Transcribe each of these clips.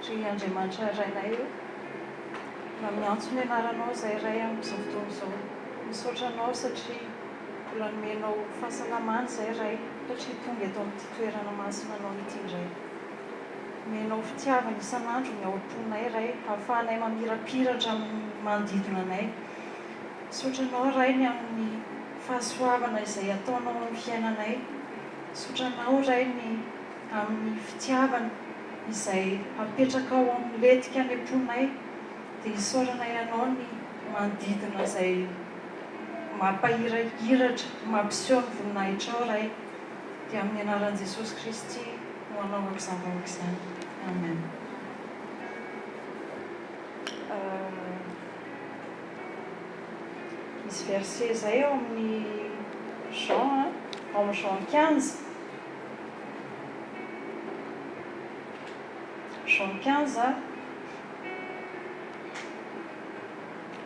satria Andriamanitra rainay io mba miantso ny anaranao izay iray amin'izao fotoana izao. Misaotra anao satria mbola nomenao fahasalamana izay iray satria tonga eto amin'ity toerana masina anao ity indray. Menao fitiavana isan'andro ny ao am-ponay iray ahafahanay mamirapiratra amin'ny manodidina anay. Misaotra anao iray ny amin'ny fahasoavana izay ataonao amin'ny fiainanay. Misaotra anao iray ny amin'ny fitiavana izay apetraka ao amin'ny letika ny am-ponay. Dia isaoranay anao ny manodidina izay mampahirahiratra, mampiseho ny voninahitrao iray. Dia amin'ny anaran'i Jesosy Kristy no anaovako izany izany. Amen. Misy verset izay ao amin'ny Jean, ao amin'ny Jean 15. Jean 15,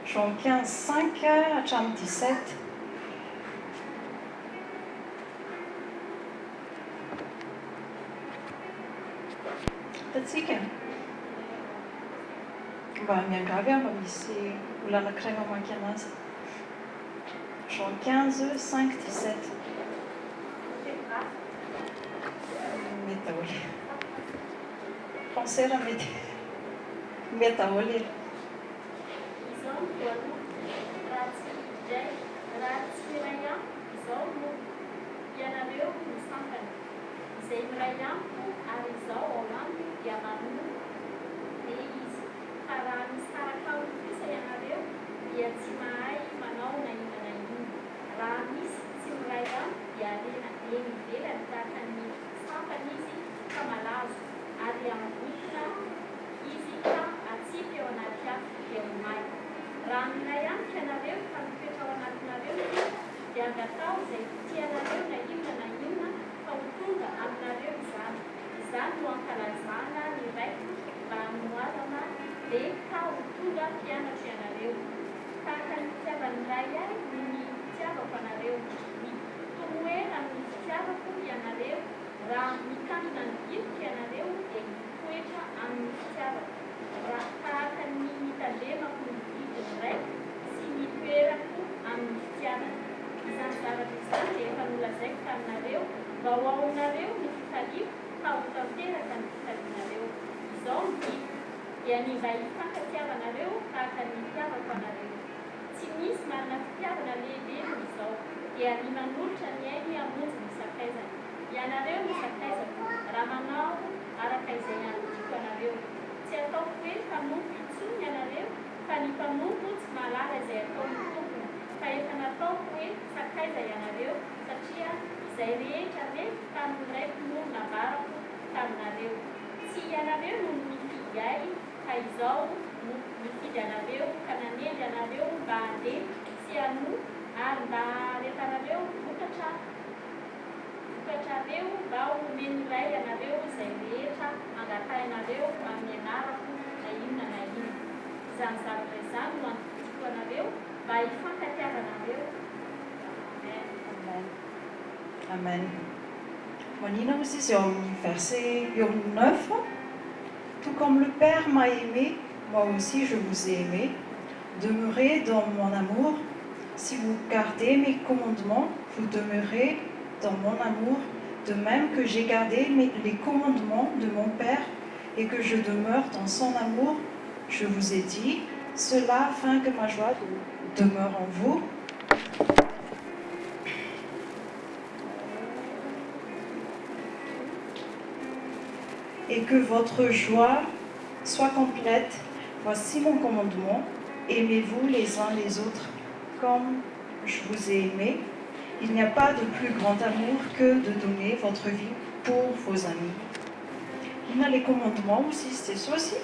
Jean 15, 5 hatramin'ny 17. Tatsika mba miangavy mba misy olona anankiray mamaky anazy. Jean 15, 5, 17. Mety daholo. Français raha mety daholo ela. Izao voalohany raha tsy iray amiko izao no ianareo no sampany. Izay miray amiko ary izao ao amiko dia mamono dia izy. Fa raha misaraka amiko kosa ianareo dia tsy mahay manao na inona na inona. Raha misy tsy miray amiko dia alena eny ivelany tahaka ny sampany izy ka malazo ary ambotona izy ka atsika eo anaty afo dia ho may. Raha miray amiko ianareo fa mipetra ao anatinareo dia angatao izay tianareo na inona na inona fa ho tonga aminareo izany. Izany no ankalazana ny raiko mba hamoazana dia ka ho tonga mpianatra ianareo. Tahaka ny fitiavany iray ahy ny fitiavako anareo. Mitomoena amin'ny fitiavako ianareo raha mikandina ny diloka ianareo dia mitoetra amin'ny fitiavako. Raha tahaka ny mitandremako ny vidiny raiko sy mitoerako amin'ny fitiavana. Izany zavatra izany dia efa nolazaiko taminareo mba ho aonareo ny fifaliako ka ho tanteraka ny fifalianareo. Izao ny diko dia ny mba hifankatiavanareo tahaka ny fitiavako anareo. Tsy misy manana fitiavana lehibe noho izao dia ny manolotra ny ainy hamonjy ny sakaizana. Ianareo ny sakaizako raha manao araka izay anodiko anareo. Tsy ataoko hoe mpanompo intsony ianareo fa ny mpanompo tsy mahalala izay ataony tompony. Fa efa nataoko hoe sakaiza ianareo satria izay rehetra mety tamin'ny raiko no nabarako taminareo. Tsy ianareo no mifidy ahy fa izao no mifidy anareo ka nanendry anareo mba handeha sy hanoa ary mba haretanareo vokatrareo mba homeny iray ianareo izay rehetra angatainareo amin'ny anarako na inona na inona. Izany zavatra izany no anotiko anareo mba hifankatiavanareo. Amen. Amen. Amen. Manina aussi c'est au verset 9. Tout comme le Père m'a aimé, moi aussi je vous ai aimé. Demeurez dans mon amour. Si vous gardez mes commandements, vous demeurez dans mon amour, de même que j'ai gardé les commandements de mon Père et que je demeure dans son amour. Je vous ai dit cela afin que ma joie demeure en vous. Et que votre joie soit complète. Voici mon commandement, aimez-vous les uns les autres comme je vous ai aimé. Il n'y a pas de plus grand amour que de donner votre vie pour vos amis. Il y a les commandements aussi, c'est ça aussi.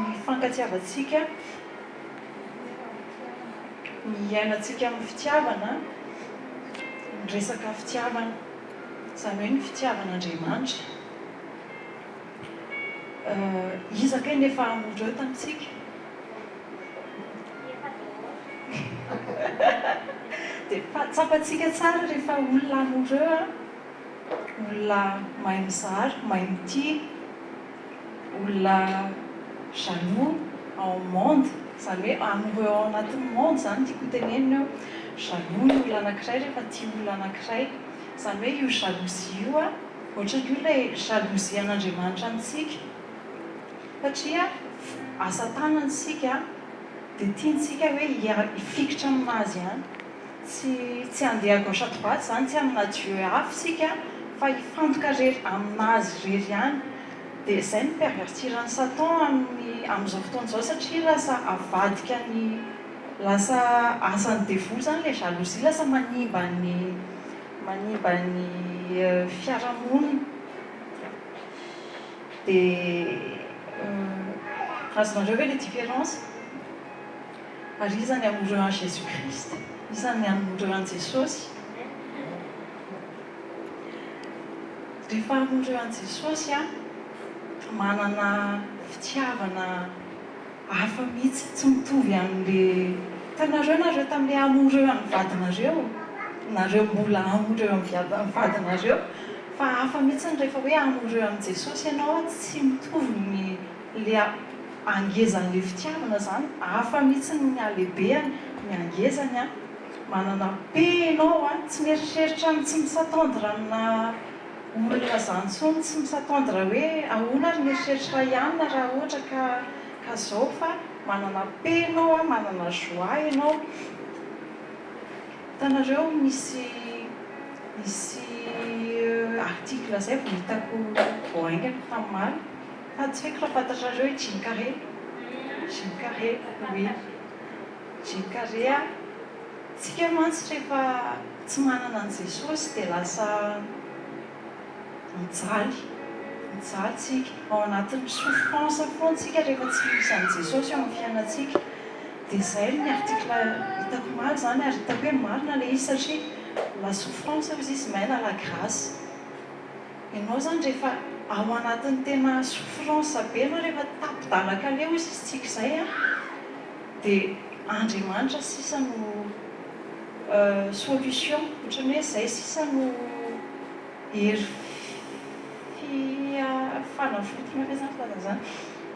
Mifankatiavantsika, miainantsika amin'ny fitiavana, ny resaka fitiavana, izany hoe ny fitiavan'Andriamanitra. Iza kay nefa hamonjeo tamintsika? dia tsapatsika tsara rehefa olona amoreo olona mahay mizara, mahay mitia, olona jaloux en monde, izany hoe amoreo ao anatin'ny monde izany tiako tenenina eo. Jaloux ny olona anankiray rehefa tia olona anankiray, izany hoe io jalousie io ohatran'io ilay jalousie an'Andriamanitra antsika, satria asa tanana isika dia tiantsika hoe hifikitra aminazy ihany, tsy handeha gauche à droite izany, tsy amina Dieu hafa isika fa hifantoka rery aminazy rery ihany. Dia izay ny pervertirany Satan amin'izao fotoana izao, satria lasa avadika lasa asany devoly izany ilay jalousie, lasa manimba ny fiarahamonina. Dia azonareo hoe les différences? Ary iza ny amoreo an Jésus-Christ, iza ny amoreo an Jesosy. Rehefa amoreo an Jesosy manana fitiavana hafa mihitsy, tsy mitovy amin'ilay hitanareo tamin'ilay amoreo amin'ny vadinareo, nareo mbola amoreo amin'ny vadinareo, fa hafa mihitsy rehefa hoe amoreo amin'ny Jesosy ianao, tsy mitovy ilay angezan'ilay fitiavana izany, hafa mihitsy ny halehibeny, ny angezany manana be ianao tsy mieritreritra tsy misatandra amina olona izany intsony, tsy misatandra hoe ahoana ary mieritreritra ihany raha ohatra ka zao, fa manana be ianao, manana joie ianao. Hitanareo misy article izay vao hitako voaingana tamin'ny maly, fa tsy haiko raha fantatrareo Jim Carrey, oui, Jim Carrey tsika mantsy rehefa tsy manana an Jesosy dia lasa mijaly tsika ao anatin'ny souffrance foana tsika rehefa tsy misy an Jesosy ao amin'ny fiainantsika. Dia izay ny article hitako maly izany, ary hitako hoe marina ilay izy, satria la souffrance aux izy mène à la grâce. Ianao izany rehefa ao anatin'ny tena souffrance be ianao, rehefa tapidalaka leo izy tsika izay dia Andriamanitra sisa no solution, ohatran'ny hoe izay sisa no hery fanafotona ve zany fazany,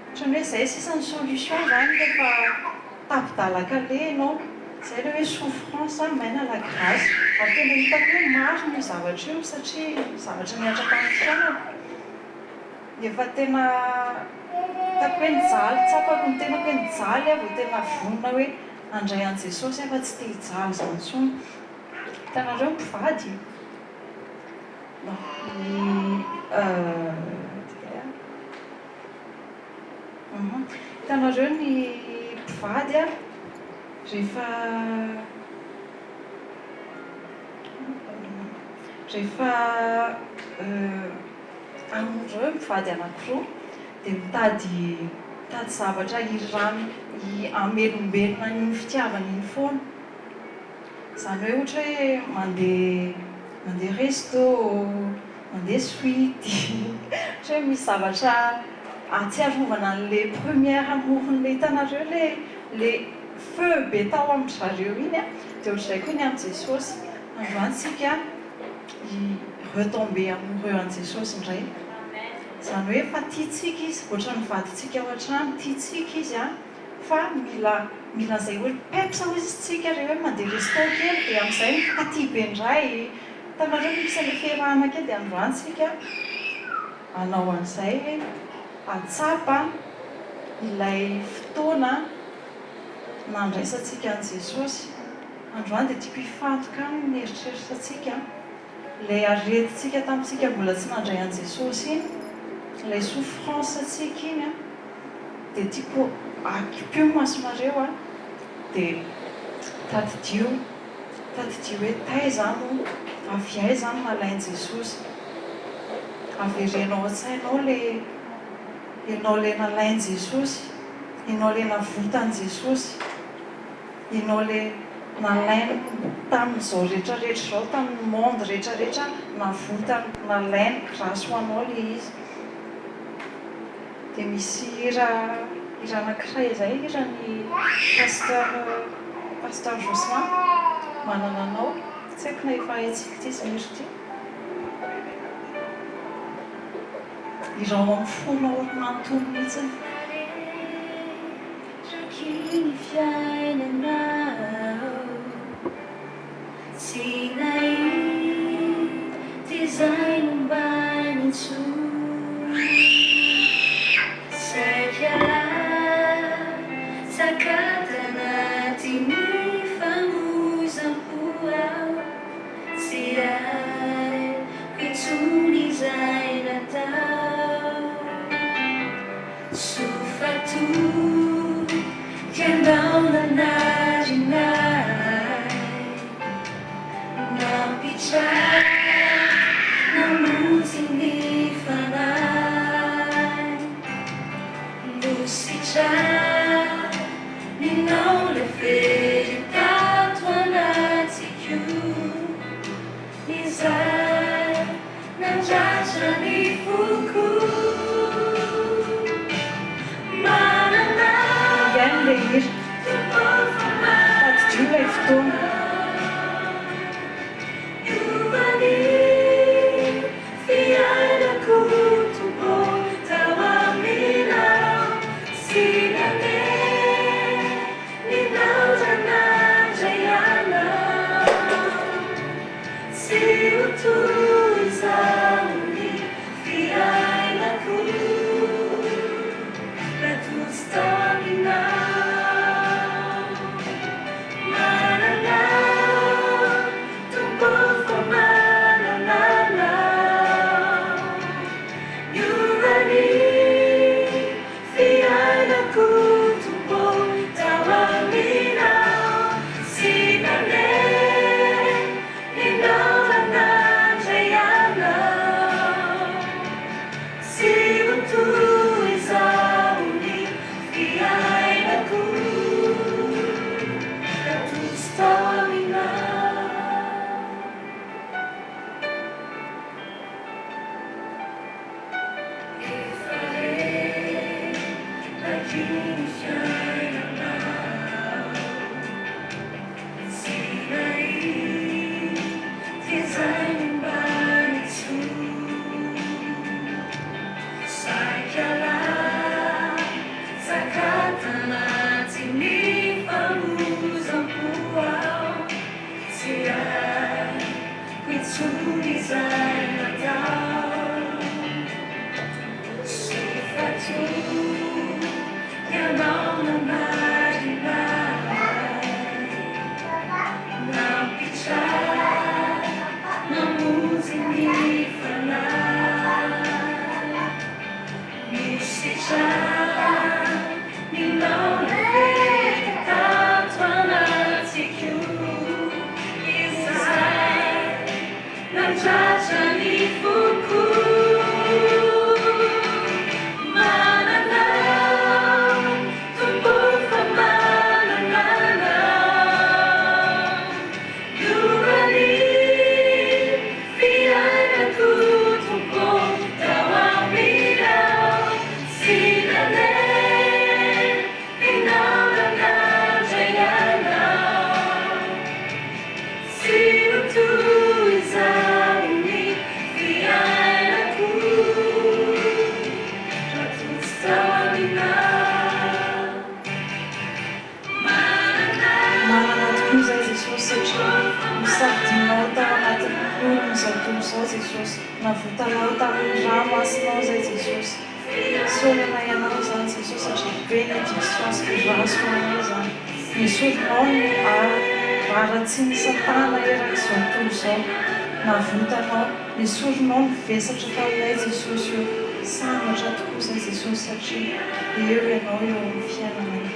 ohatran'ny hoe izay sisa ny solution izany rehefa tapidalaka le ianao, izay ilay hoe souffrance mène à la grâce. Ary tena hitako hoe marina io zavatra io, satria zavatra miantra tamin'ny fiainana. Efa tena hitako hoe nijaly, tsapako ny tena hoe nijaly vao tena vonona hoe handray an Jesosy fa tsy te hijaly izany intsony. Hitanareo mpivady hitanareo ny mpivady rehefa amoreo mpivady anankiroa dia mitady zavatra irano amelombelona ny fitiavana iny foana. Izany hoe ohatra hoe mandeha resto, mandeha suite, ohatra hoe misy zavatra atsiarovana an'ilay première amoron'ilay hitanareo ilay feu be tao amin'ny zareo iny dia ohatr'izay koa ny amin'ny Jesosy. Androantsika retomber amoureux an Jesosy indray. Izany hoe fa tiatsika izy, ohatran'ny vadintsika ao an-trano, tiatsika izy fa mila izay hoe pepsa ho izy tsika rehefa hoe mandeha resto kely, dia amin'izay mifaty be indray. Hitanareo misy ilay fiarahana kely dia androantsika hanao an'izay hoe atsapa ilay fotoana nandraisantsika an Jesosy. Androany dia tiako hifantoka ny eritreritrantsika ilay aretintsika tamintsika mbola tsy nandray an Jesosy iny, ilay souffrance antsika iny dia tiako akipio masonareo dia tadidio hoe taiza no avy aiza no nalain Jesosy. Averenao an-tsainao ianao ilay nalain Jesosy, ianao ilay navotan Jesosy, ianao ilay nalainy tamin'izao rehetrarehetra izao, tamin'ny monde rehetrarehetra, navotany, nalainy grâce ho anao ilay izy. Dia misy hira anankiray izay, hiran'ny pasteur Jocelyn, manana anao, tsy haiko na efa haitsika ity sy misy ity. Irao amin'ny fona ohatry manontolo mihitsiny. Kini fiainanao tsy nahity izay nombany intsony saika sakata anaty ny famozam-po ao tsy haiko intsony izay natao sofato Kendao na narinay Nampitarika namutin ni fanay Lusitra ninao le veritato anatiku Izay nandratra ni fuku Igen le hira. Tatie ilay fotoana. Navotanao tamin'ny ranomasonao zay Jesosy. Sy olana ianao zany Jesosy satria bénédiction sy grâce ho anao zany. Misoronao ny varatsiny Satana eraky izao tontolo izao. Navotanao, misoronao ny vesatra taminay Jesosy io. Sambatra tokoa zay Jesosy satria eo ianao eo amin'ny fiainanay.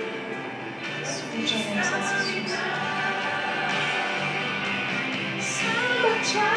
Sotra amin'izay Jesosy. Sambatra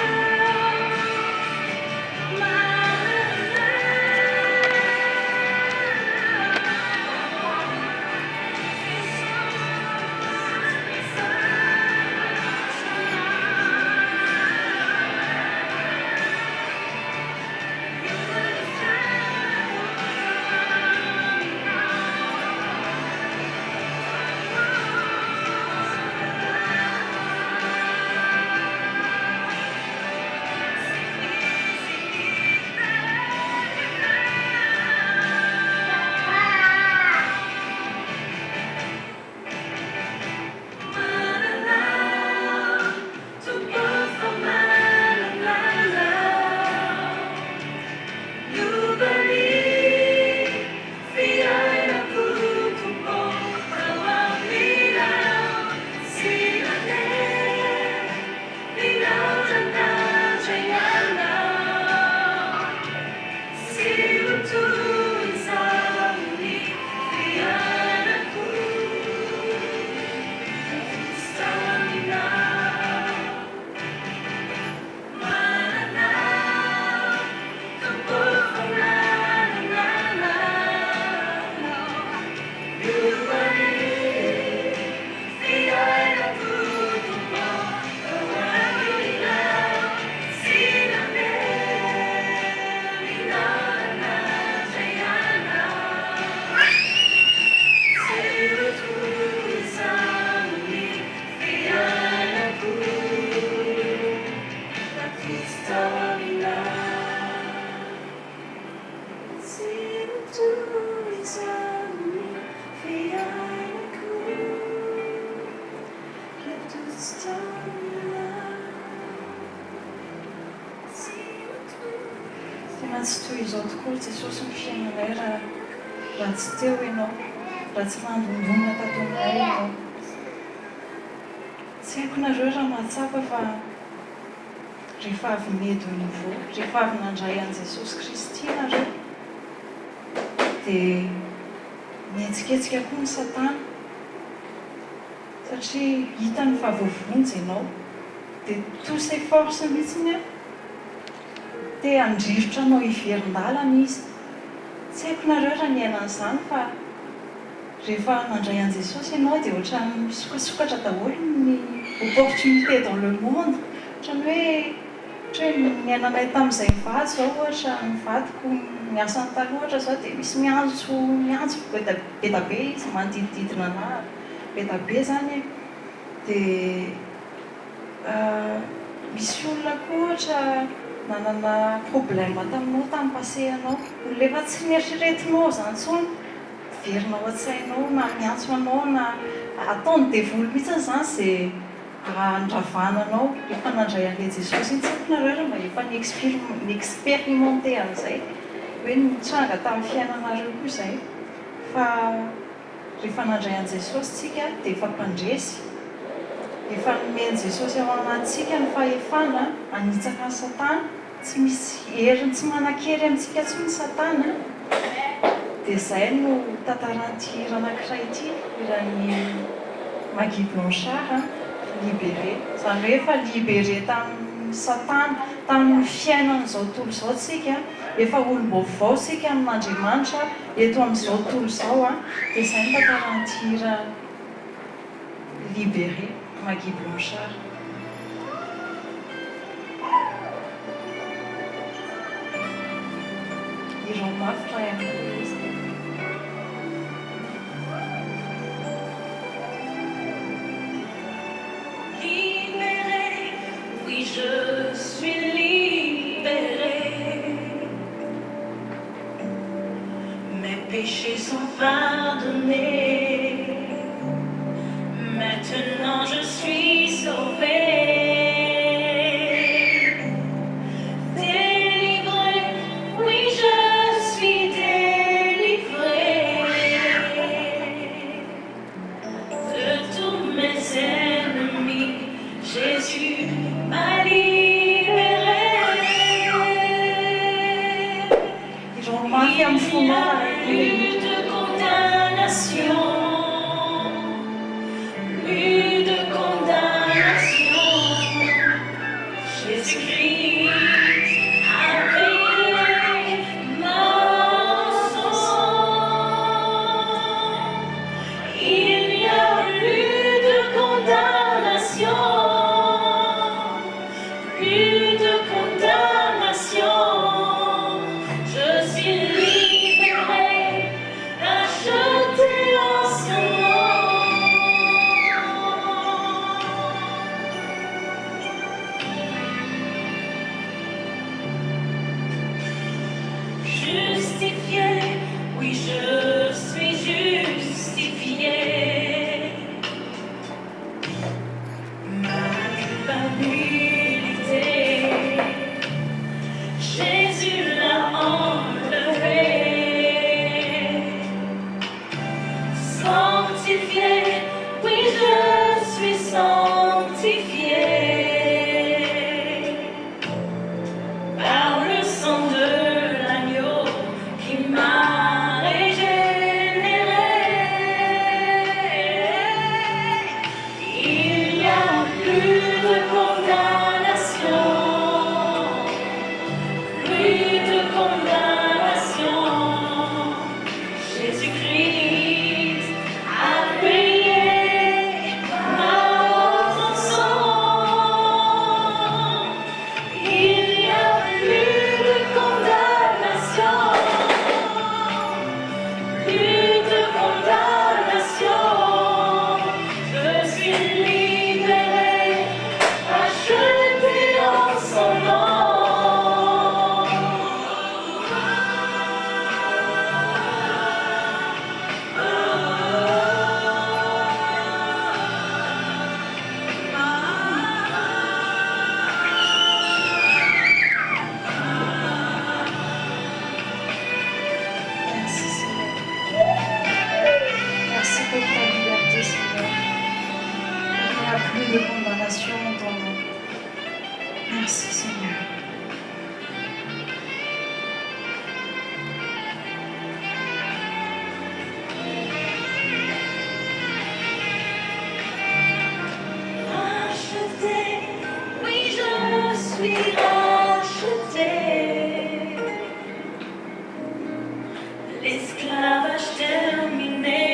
Tena tsy toy izao tokoa Jesosy ny fiainanay raha tsy teo ianao, raha tsy nandondonina tato aminay ianao. Tsy haiko nareo raha mahatsapa fa rehefa avy medy au niveau, rehefa avy nandray an'i Jesosy Kristy nareo, dia mihetsiketsika koa ny Satana. Satria hitany fa voavonjy ianao, dia tous ses forces mihitsiny te handrivotra anao hiverin-dalana izy. Tsy haiko nareo raha niaina an'izany fa rehefa nandray an'i Jesosy ianao dia ohatrany misokasokatra daholo ny opportunité dans le monde. Ohatrany hoe niainanay tamin'izay mivady zao ohatra nivadiko niasa ny taloha ohatra zao dia misy miantso be da be izy manodidididina anahy, be da be zany. Dia misy olona koa ohatra nanana problème taminao tamin'ny passé-anao, olona efa tsy mieritriretinao zany intsony, verina ao an-tsainao na miantso anao na ataony devoly mihitsy zany izay andravananao efa nandray an'ilay Jesosy iny. Tsy haiko nareo raha mba efa niexpérimenté an'izay hoe nitranga tamin'ny fiainanareo koa izay. Fa rehefa nandray an'i Jesosy tsika dia efa mpandresy, efa nomeny Jesosy ao anatintsika ny fahefana hanitsaka ny Satana. Tsy misy heriny tsy manan-kery amintsika intsony ny Satana. Dia izay no tantaran'ity hira anankiray ity, hiran'ny Maggy Blanchard, libéré. Izany hoe efa libéré tamin'ny Satana, tamin'ny fiainan'izao tontolo izao tsika, efa olom-baovao tsika amin'Andriamanitra eto amin'izao tontolo izao. Dia izay no tantaran'ity hira libéré, Maggy Blanchard. Iront mafy raha ihany koa izy. Libéré, oui je suis libéré. Mes péchés sont pardonnés. Maintenant je suis sauvé. Jésus m'a libéré. Il n'y a plus de condamnation, plus de condamnation. Jésus-Christ a payé mon sang. Il n'y a plus de condamnation. Merci Seigneur. Racheté, oui je suis racheté. L'esclavage terminé,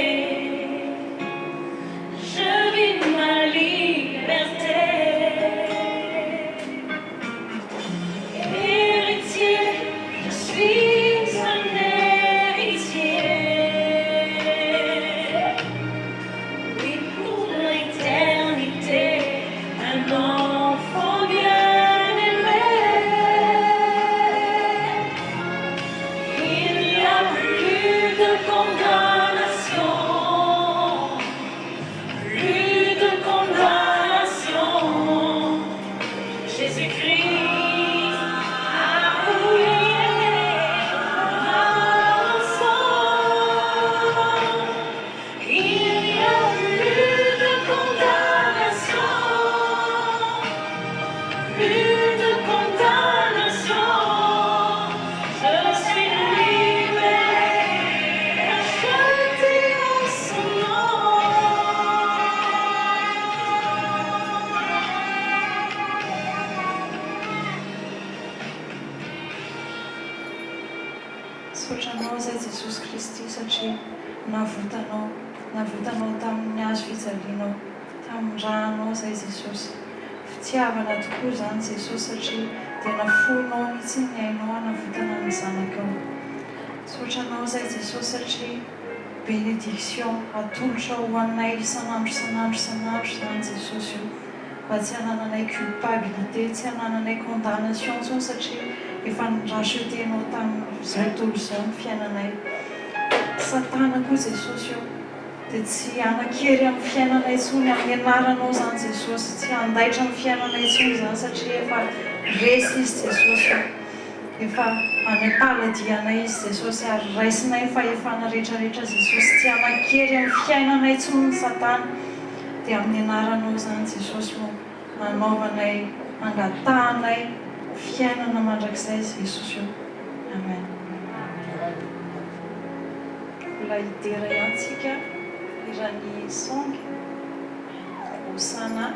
je vis ma liberté. Héritier, je suis un héritier. Oui, pour l'éternité, un enfant bien-aimé. Il n'y a plus de condamnation, plus de condamnation. Jésus-Christ a roulé ma sang. Il n'y a plus de condamnation, plus de condamnation. Je suis libéré, racheté en son nom. Sotrano zay Jesosy Kristy satria navitanao tamin'ny hazo fijalinao, tamin'ny ranao zay Jesosy. Fitiavana tokoa zany Jesosy satria dia nafonao mihitsy ny ainao hanavitana ny zanakao. Sotranao zay Jesosy satria bénédiction atolotra ho anay isan'andro zany Jesosy io. Mba tsy hanananay culpabilité, tsy hanananay condamnation intsony satria efa nirachetenao tamin'izao tontolo izao ny fiainanay. Satana koa Jesosy io dia tsy hanan-kery amin'ny fiainanay intsony amin'ny anaranao zany Jesosy, tsy handaitra amin'ny fiainanay intsony zany satria efa resy izy Jesosy io. Efa anapaladianay izy Jesosy ary raisinay fahefana rehetrarehetra Jesosy, tsy hanan-kery amin'ny fiainanay intsony ny Satana. Dia amin'ny anaranao zany Jesosy no nanaovanay, angatahanay fiainana mandrakizay Jesosy io. Amen. Mbola hidera iantsika irany song olana.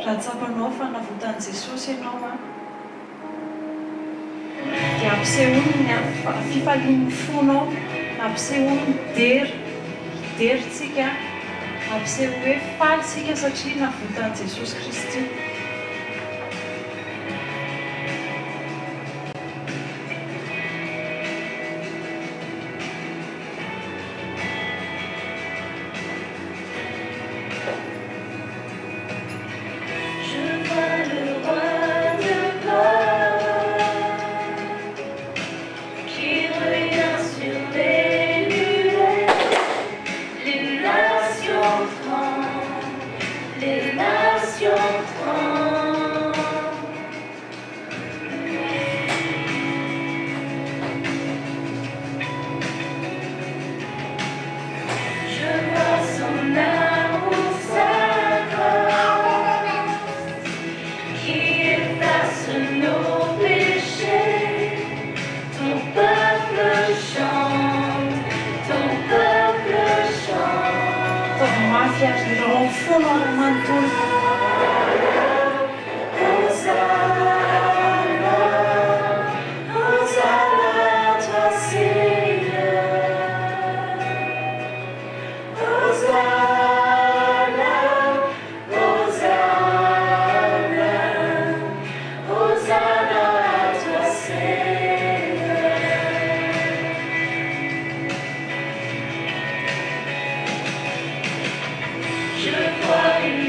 Raha tsapanao fa navotan'i Jesosy ianao dia ampisehoany ny fifalian'ny fonao, ampisehoany hideritsika, ampiseho hoe falitsika satria navotan'i Jesosy Kristy. Je crois une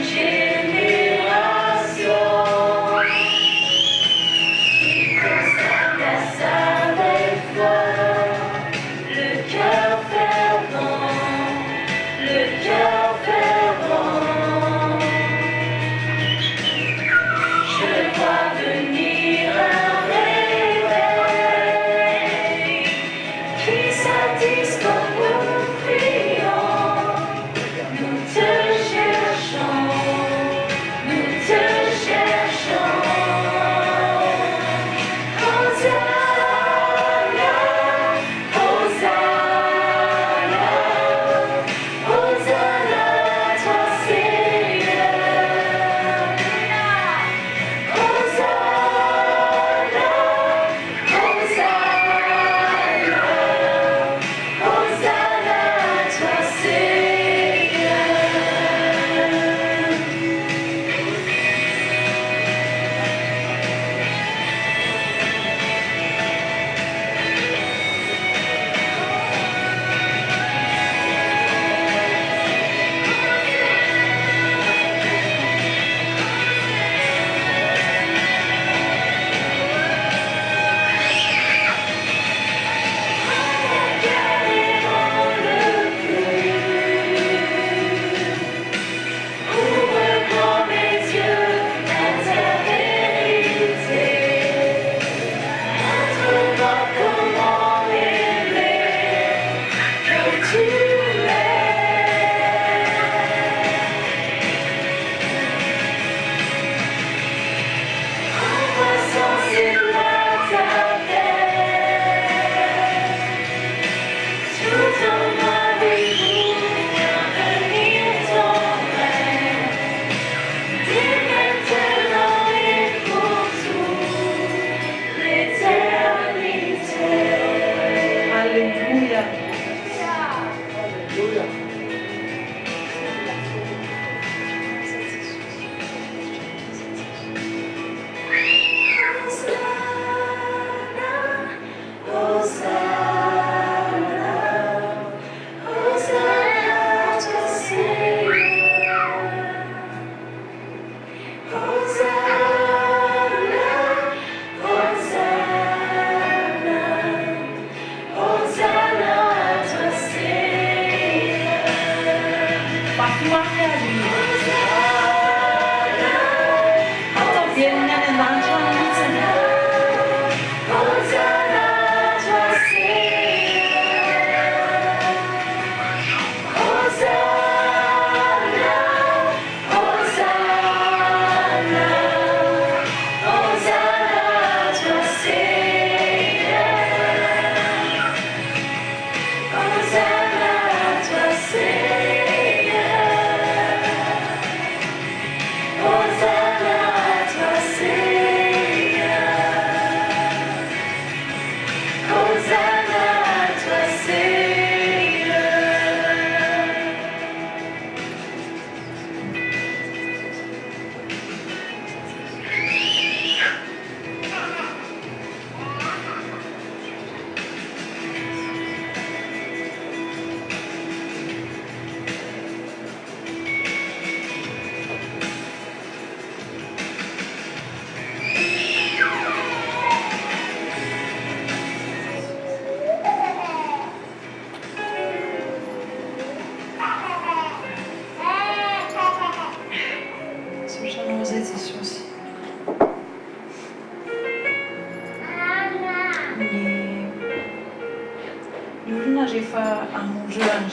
Rehefa amonjeo an'i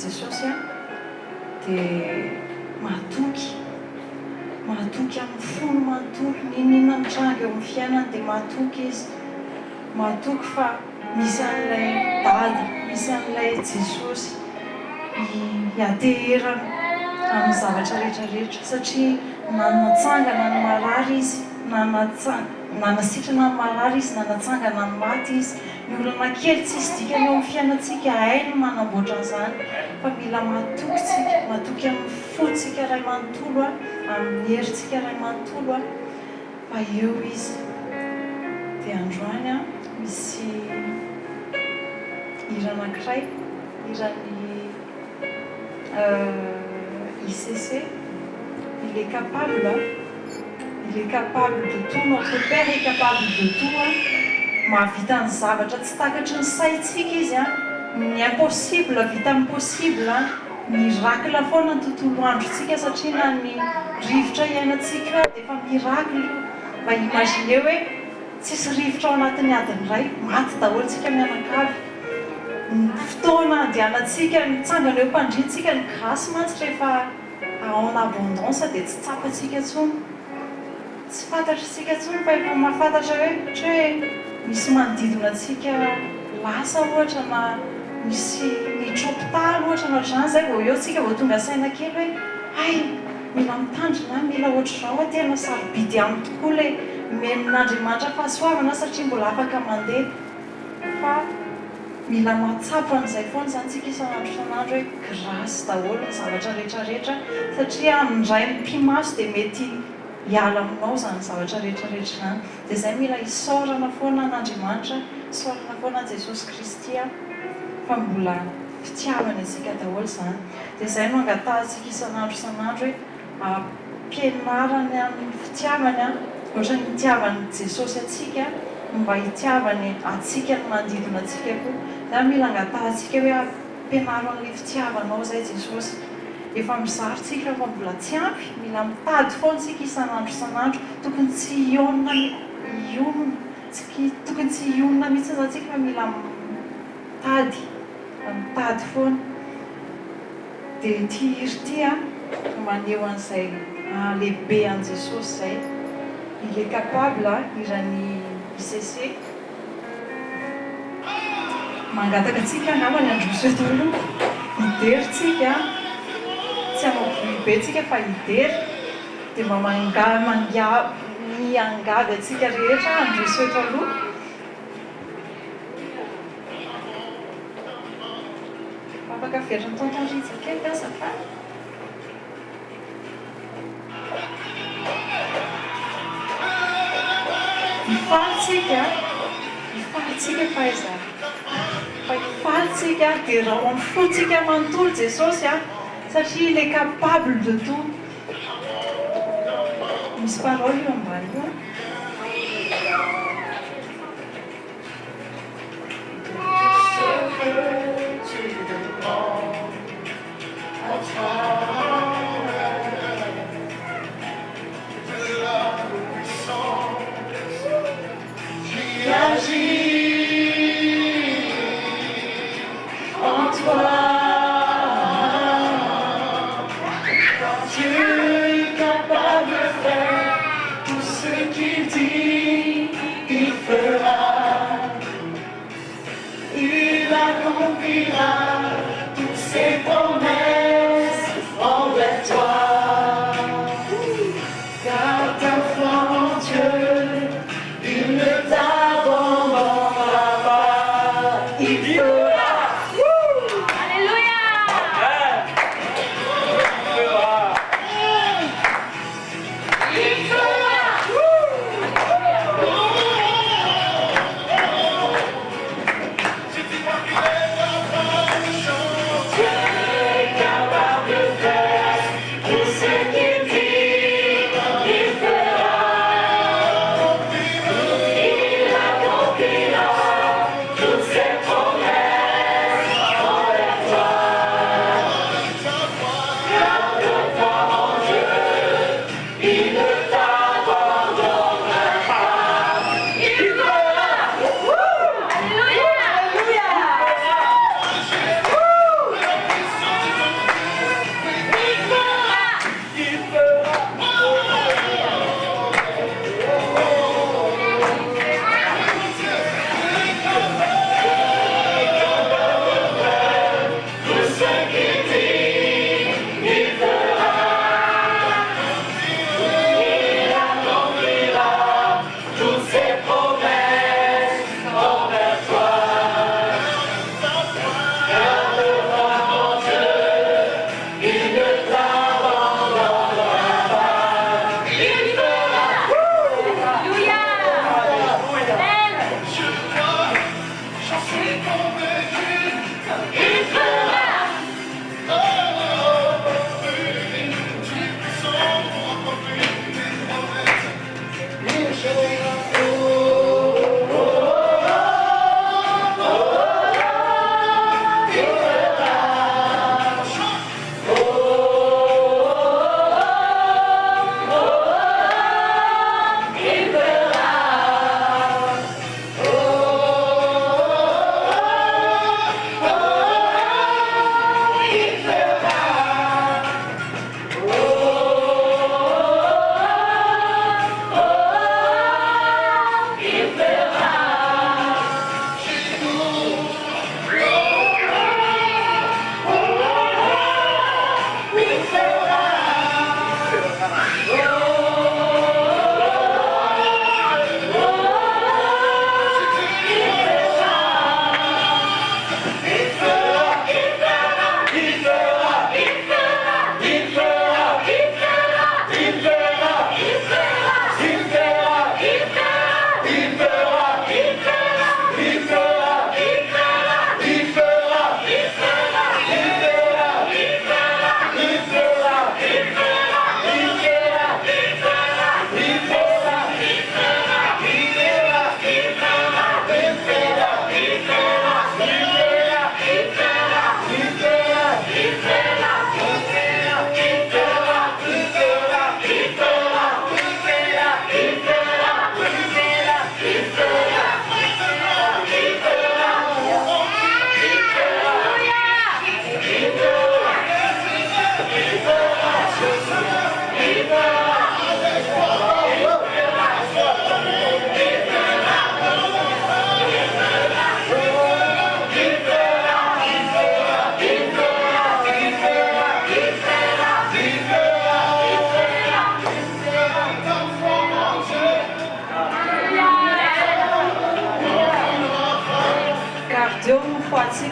Jesosy dia mahatoky amin'ny fony manontolo ninona mitranga eo amin'ny fiainany dia mahatoky izy mahatoky fa misy an'ilay dady misy an'ilay Jesosy hiaterana amin'ny zavatra rehetrarehetra satria na natsangana ny marary izy na nasitrana ny marary izy na natsangana ny maty izy ny olana kely tsisy dikany eo amin'ny fiainantsika hainy manamboatra an'izany fa mila mahatoky amin'ny fontsika iray manontolo amin'ny herintsika iray manontolo fa eo izy dia androany misy hira anankiray hiran'ny ICC il est capable de tout, notre Père est capable de tout. Mahavita ny zavatra tsy takatry ny saintsika izy ny impossible vita amin'ny possible miracle foana ny tontolo androntsika satria na ny rivotra iainantsika dia efa miracle mba imagine hoe tsisy rivotra ao anatin'ny adiny iray maty daholontsika mianakavy ny fotoana andehanantsika mitsangana eo mpandrintsika ny grâce mantsy rehefa en abondance dia tsy tsapantsika intsony tsy fantatritsika intsony fa efa mahafantatra hoe misy manodidina antsika lasa ohatra na misy mitropitaly ohatra na ohatr'izany izay vao eo tsika vao tonga saina kely hoe ay mila mitandrina mila ohatr'izao tena sarobidy aminy tokoa ilay men'Andriamanitra fahasoavana satria mbola afaka mandeha fa mila mahatsapa an'izay foana izany tsika isan'andro hoe grâce daholo ny zavatra rehetrarehetra satria amin'indray mpimaso dia mety hiala aminao izany zavatra rehetrarehetra izany dia izay mila hisaorana foana an'Andriamanitra hisaorana foana an'i Jesosy Kristy fa mbola fitiavana antsika daholo izany dia izay no angatahantsika isan'andro hoe ampianarany amin'ny fitiavany ohatra ny hitiavany Jesosy atsika mba hitiavany atsika ny manodidina atsika koa dia mila angatahantsika hoe ampianaro an'ilay fitiavanao izay Jesosy efa mizary tsika fa mbola tsy ampy mila mitady foana tsika isan'andro tokony tsy ionona mihitsy za tsika fa mila mitady foana dia ity hiri ity maneho an'izay lehibe an'i Jesosy izay il est capable iran'ny ICC mangataka atsika angambany androso eto aloha hideritsika tsy hamaboly be tsika fa hidery dia mba miangady atsika rehetra androso eto aloha afaka fetrany tontonjitsy kely lasa fa Mifaly tsika fahaizana. Fa hifaly tsika dia raha mifotsika manontolo Jesosy satria il est capable de tout. Misy parole io ambany io. En toi, Dieu est capable de faire tout ce qu'il dit, il fera. Il a accompli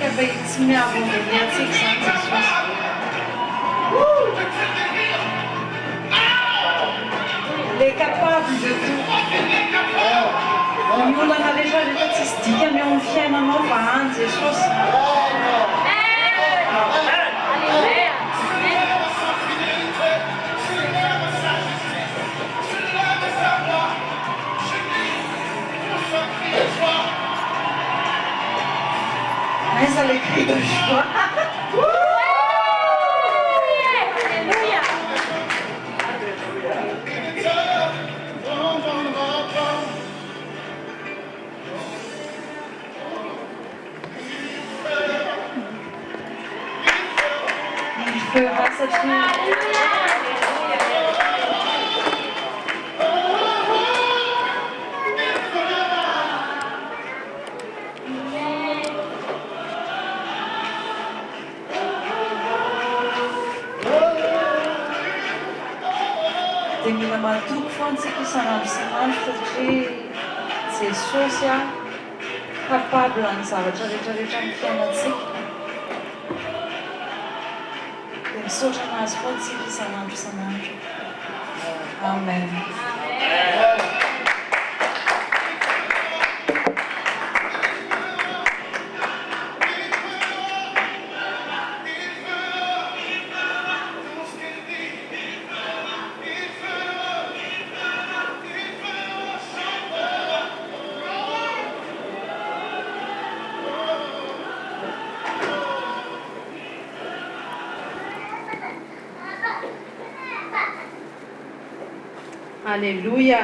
tsika be tsy miavon'ny atsika zany Jesosy. Il est capable de tout. Ny olana rehetra tsisy dikany eo amin'ny fiainanao fa any Jesosy. Mais à l'écrit de joie. Il fera cette chose. Dia mila mahatoky foana tsika isan'andro isan'andro satria Jesosy capable amin'ny zavatra rehetrarehetra amin'ny fiainantsika. Dia misaotra anazy foana tsika isan'andro isan'andro. Amen. Alléluia.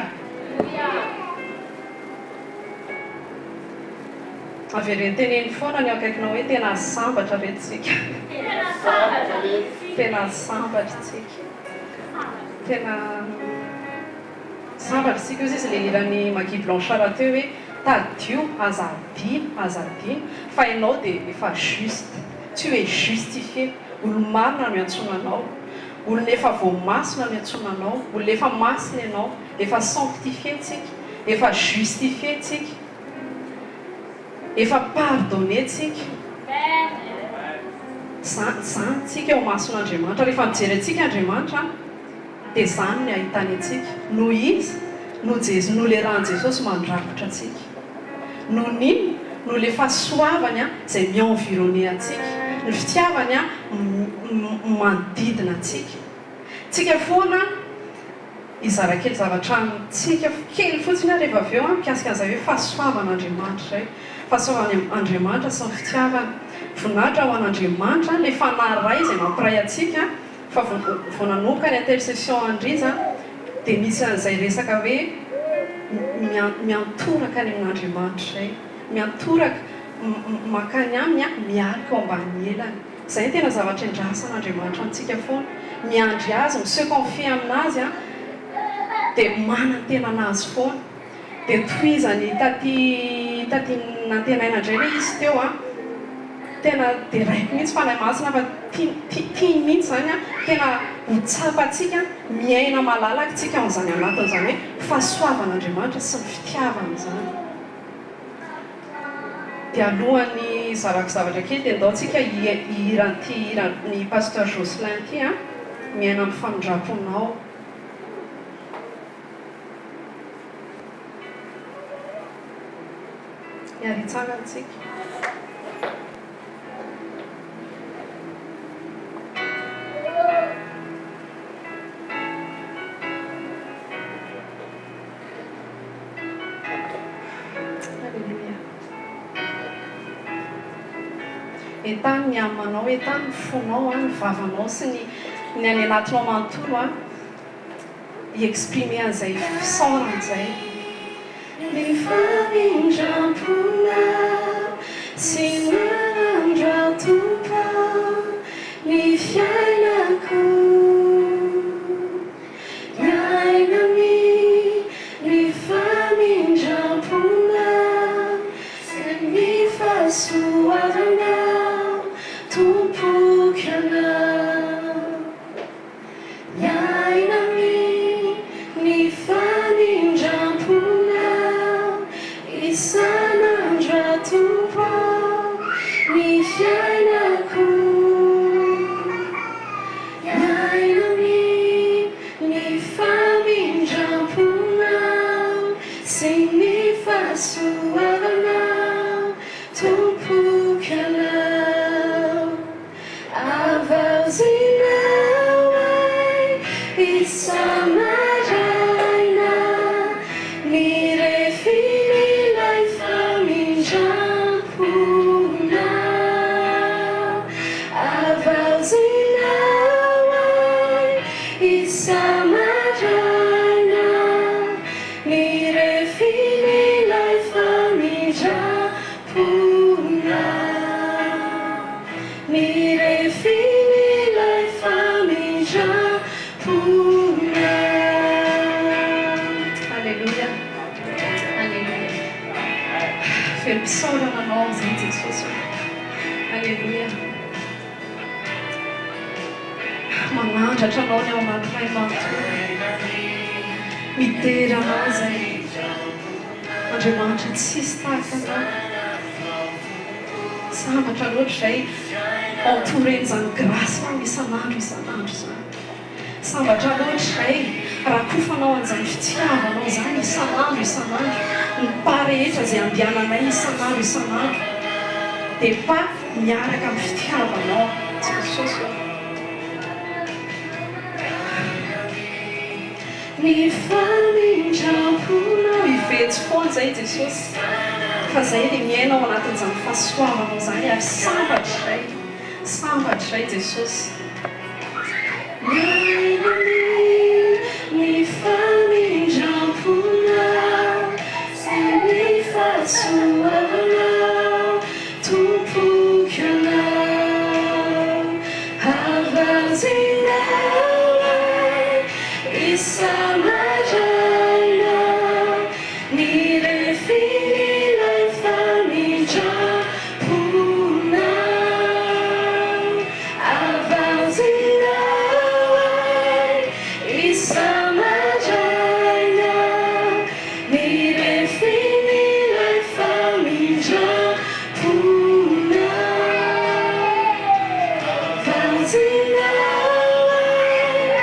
Avereny teneny foana ny akaikinao hoe tena sambatra retintsika. Tena sambatra tsika. Tena sambatra tsika izy ilay iran'ny Magui Blanchard teo hoe tadio azadino fa ianao dia efa juste. Tu es justifié. Olo-marina no antsoina anao. Olona efa voamasina no antsoina anao. Olona efa masina ianao. Efa sanctifié tsika. Efa justifié tsika. Efa pardonné tsika. Zany tsika eo mason'Andriamanitra. Rehefa mijery antsika Andriamanitra dia zany ny ahitany antsika. Noho izy, noho le rahan'i Jesosy mandrakotra antsika. Noho n'iny, noho le fahasoavany izay mi-environné antsika. Ny fitiavany manodidina antsika. Tsika foana izara kely zavatra tsika kely fotsiny rehefa avy eo mikasika an'izay hoe fahasoavan'Andriamanitra izay. Fahasoavan'Andriamanitra sy ny fitiavana. Voninahitra ho an'Andriamanitra ilay fanahy iray izay mampiray antsika fa vao nanomboka ny intercession andriza dia misy an'izay resaka hoe miantoraka any amin'Andriamanitra izay. Miantoraka makany aminy miarika ao ambany elany. Izay tena zavatra indrasan'Andriamanitra antsika foana. Miandry azy, se confie aminazy dia manan-tena anazy foana. Dia tohizany tatie Nantenaina indray hoe izy teo tena dia raiko mihitsy fanahy masina fa tia mihitsy zany tena hotsapantsika miaina malalaka tsika amin'izany anatin'izany hoe fahasoavan'Andriamanitra sy ny fitiavana izany. Dia alohan'ny zavatra kely dia ndaontsika ny pasteur Jocelyn ty miaina amin'ny famindraponao. Miaritsana antsika. Entany ny amanao, entany ny fonao, ny vavanao sy ny any anatinao manontolo i-exprimer an'izay fisaoran'izay. Ny famindram-pona sy manandra-tompa ny fiainako. Miaina ny famindram-pona sy ny fahasoavana tumpukana. Miaina ny famindram-pona isan'andra tumpa ny Avazinaway Isamaraina Nirefinilay famindrampona Avazinaway Isamaraina Nirefinilay famindrampona Nirefinilay famindrampona. Alléluia. Alléluia. Felipsaorana anao zany Jesosy. Alléluia. Manandratra anao ny ao anatinay manontolo. Mitery anao zay. Andriamanitra tsisy tahaka anao. Sambatra loatra izay entouré-n'izany grâce isan'andro izany. Sambatra loatra izay rakofanao an'izany fitiavanao izany isan'andro. Ny parehetra izay andehananay isan'andro. Dia mpa miaraka amin'ny fitiavanao Jesosy. Ny famindramponao ivetsy foana izay Jesosy. Fa zay dia miaina ao anatin'izany fahasoavanao izany ary sambatra izay Jesosy. Ny famindramponao sy ny fahasoavanao tompoky anao avazinaway isamaraina nirefinilay famindrampona avazinaway isamaraina nirefinilay famindrampona avazinaway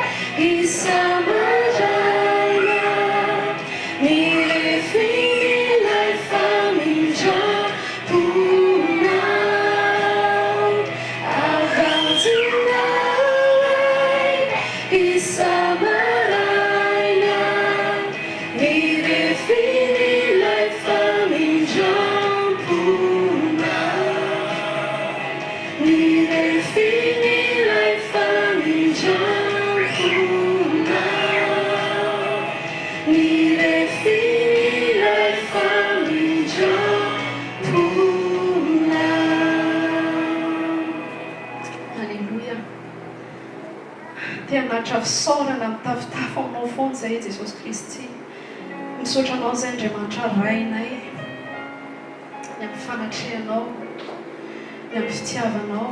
isamaraina nirefinilay famindrampona avazinaway isamaraina nirefinilay famindrampona nirefinilay famindrampona nirefinilay famindrampona. Alléluia. Tia hanatra fisaorana mitafitafy aminao foana izay Jesosy Kristy. Misaotra anao izay Andriamanitra rainay ny amin'ny fanatrehanao, ny amin'ny fitiavanao.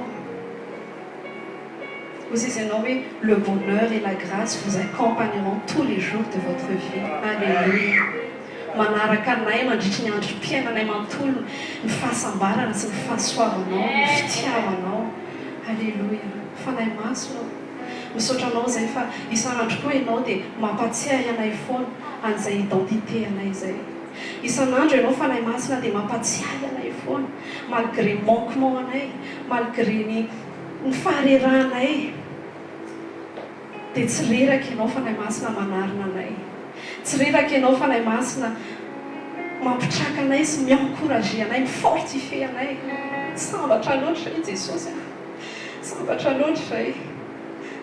Vous dites oui, le bonheur et la grâce vous accompagneront tous les jours de votre vie. Alléluia. Manaraka anay mandritry ny androm-piainanay manontolo ny fahasambarana sy ny fahasoavanao, ny fitiavanao. Alléluia. Fanahy maso. Misaotra anao izay fa isan'andro koa ianao dia mampatsiahy anay foana an'izay identité anay izay. Isan'andro ianao fanahy masina dia mampatsiahy anay foana malgré manquement anay, malgré ny fahareranay. Dia tsy reraka ianao fanahy masina manarina anay. Tsy reraka ianao fanahy masina mampitraka anay sy miencourager anay, mifortifier anay. Sambatra loatra izay Jesosy. Sambatra loatra izay.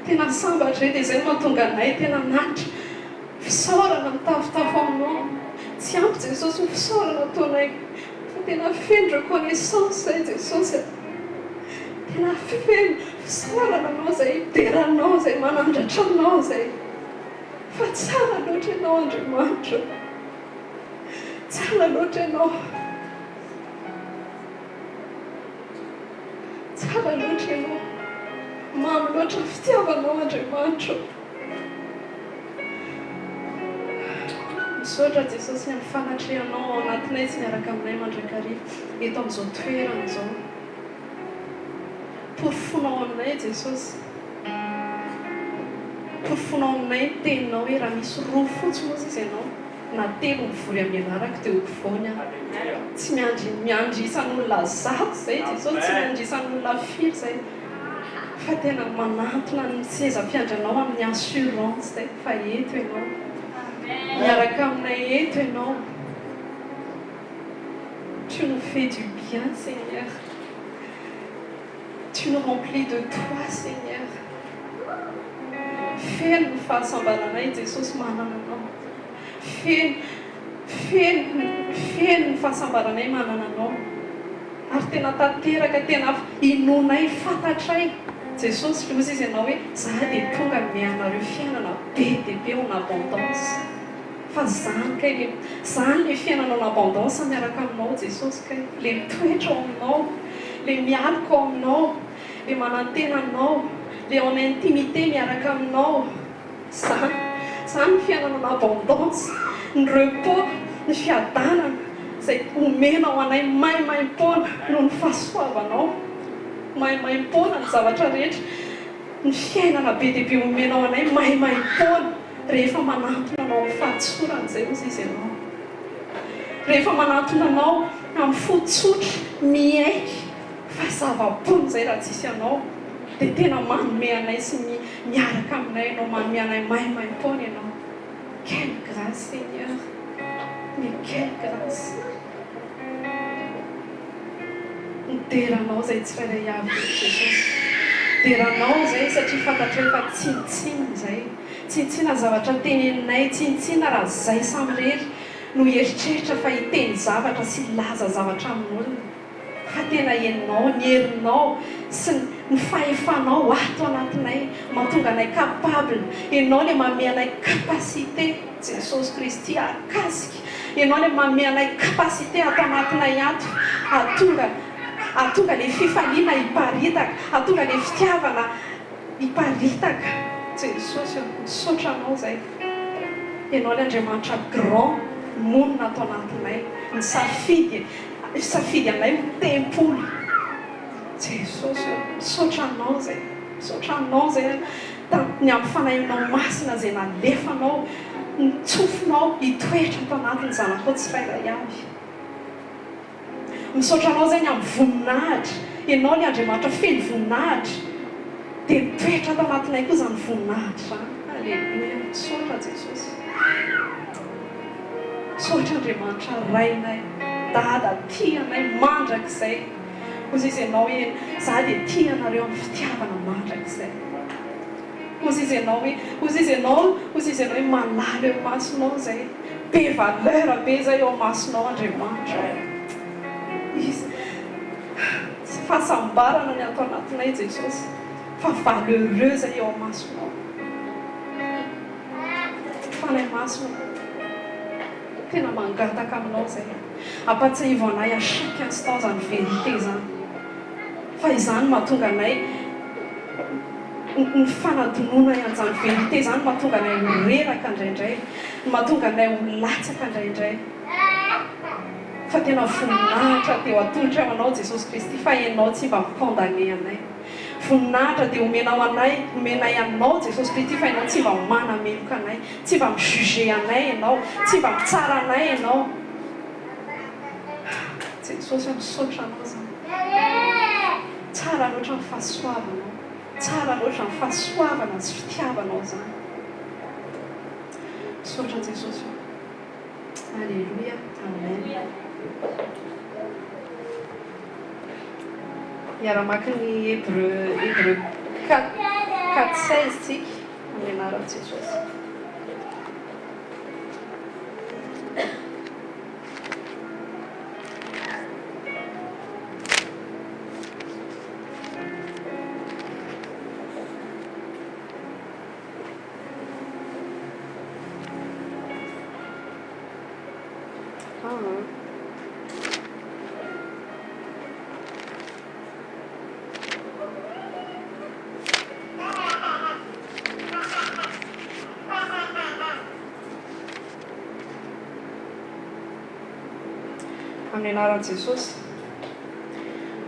Tena sambatra dia izay mahatonga anay tena nanitra fisaorana mitafitafy aminao. Tsy ampy Jesosy ho fisaorana ataonay fa tena feno reconnaissance izay Jesosy. Tena feno fisaorana anao izay iberanao izay manandratra anao izay. Fa tsara loatra ianao Andriamanitra. Tsara loatra ianao. Tsara loatra ianao. Mamy loatra fitiavanao Andriamanitra. Misaotra Jesosy ny amin'ny fanatrehanao ao anatinay sy miaraka aminay mandrakariva eto amin'izao toerana izao. Porofonao aminay Jesosy. Porofonao aminay ny teninao hoe raha misy roa fotsiny moa izy ianao na telo mivory amianaraka teo ampovoany aho. Tsy miandry isan'olona zato izay Jesosy, tsy miandry isan'olona firy izay. fa tena manantona ny seza-piandranao amin'ny assurance zay fa eto ianao miaraka aminay eto ianao. Tu nous fais du bien, Seigneur. Tu nous remplis de toi, Seigneur. Feno ny fahasambaranay Jesosy manana anao. Feno ny fahasambaranay manana anao. Ary tena tanteraka tena inonay fantatray Jesosy loza izy ianao hoe za dia tonga mianareo fiainana be dia be en abondance. Fa zany le fiainana en abondance miaraka aminao Jesosy kay le toetra ao aminao, le mialaka ao aminao, le manantena anao, le en intimité miaraka aminao. Zany fiainana en abondance, ny repos, ny fiadanana izay omenao anay maimaim-poana noho ny fahasoavanao. Maimaim-poana ny zavatra rehetra, ny fiainana be dia be omenao anay maimaim-poana rehefa manantona anao amin'ny fahatsorana izay ozy izy ianao. Rehefa manantona anao amin'ny fototsotra miaiky fahazava-pony izay raha tsisy anao dia tena manome anay sy miaraka aminay ianao, manome anay maimaim-poana ianao. Quelle grâce Seigneur, mais quelle grâce. Deranao izay tsirairay avy Jesosy. Deranao izay satria fantatray fa tsinitsina izay. Tsinitsina zavatra teneninay, tsinitsina raha izay samirery no eritreritra fa hiteny zavatra sy laza zavatra amin'olona. Fa tena ianao, ny herinao sy ny fahefanao ato anatinay mahatonga anay capable. Ianao le manome anay capacité Jesosy Kristy akasika. Ianao le manome anay capacité ato anatinay ato atonga le fifaliana hiparitaka, atonga le fitiavana hiparitaka. Jesosy misaotra anao izay. Ianao le Andriamanitra grand monina ato anatinay, misafidy anay mitempolo. Jesosy misaotra anao izay. Misaotra anao izay ny amin'ny fanahinao masina izay nalefanao, nitsofinao hitoetra ato anatin'ny zanakao tsirairay avy. Misaotra anao izay ny amin'ny voninahitra. Ianao le Andriamanitra feno voninahitra dia toetra ato anatinay koa izany voninahitra. Alleluia. Misaotra Jesosy. Misaotra Andriamanitra rainay, dada tianay mandrakizay. Ozy izy ianao hoe za dia tia anareo amin'ny fitiavana mandrakizay. Ozy izy ianao hoe malala eo masonao izay. Be valeur be izay eo masonao Andriamanitra. Tsy fahasambarana ny ato anatinay Jesosy, fa valeureux eo masonao. Fanay masonao tena mangataka aminao izay. Ampatsiahivo anay à chaque instant zany vérité zany. Fa izany mahatonga anay ny fanadinona an'izany vérité izany mahatonga anay ho reraka indraindray, mahatonga anay ho latsaka indraindray. Fa tena voninahitra dia atolotra aminao Jesosy Kristy fa ianao tsy mba mikondane anay. Voninahitra dia omenay anao Jesosy Kristy fa ianao tsy mba manameloka anay, tsy mba mijuge anay ianao, tsy mba mitsara anay ianao. Jesosy misaotra anao izany. Tsara loatra ny fahasoavanao, tsara loatra ny fahasoavana sy fitiavanao izany. Misaotra Jesosy. Alléluia. Amen. Iara-maka ny Hébreu 4:16 tsika amin'ny anaran'i Jesosy.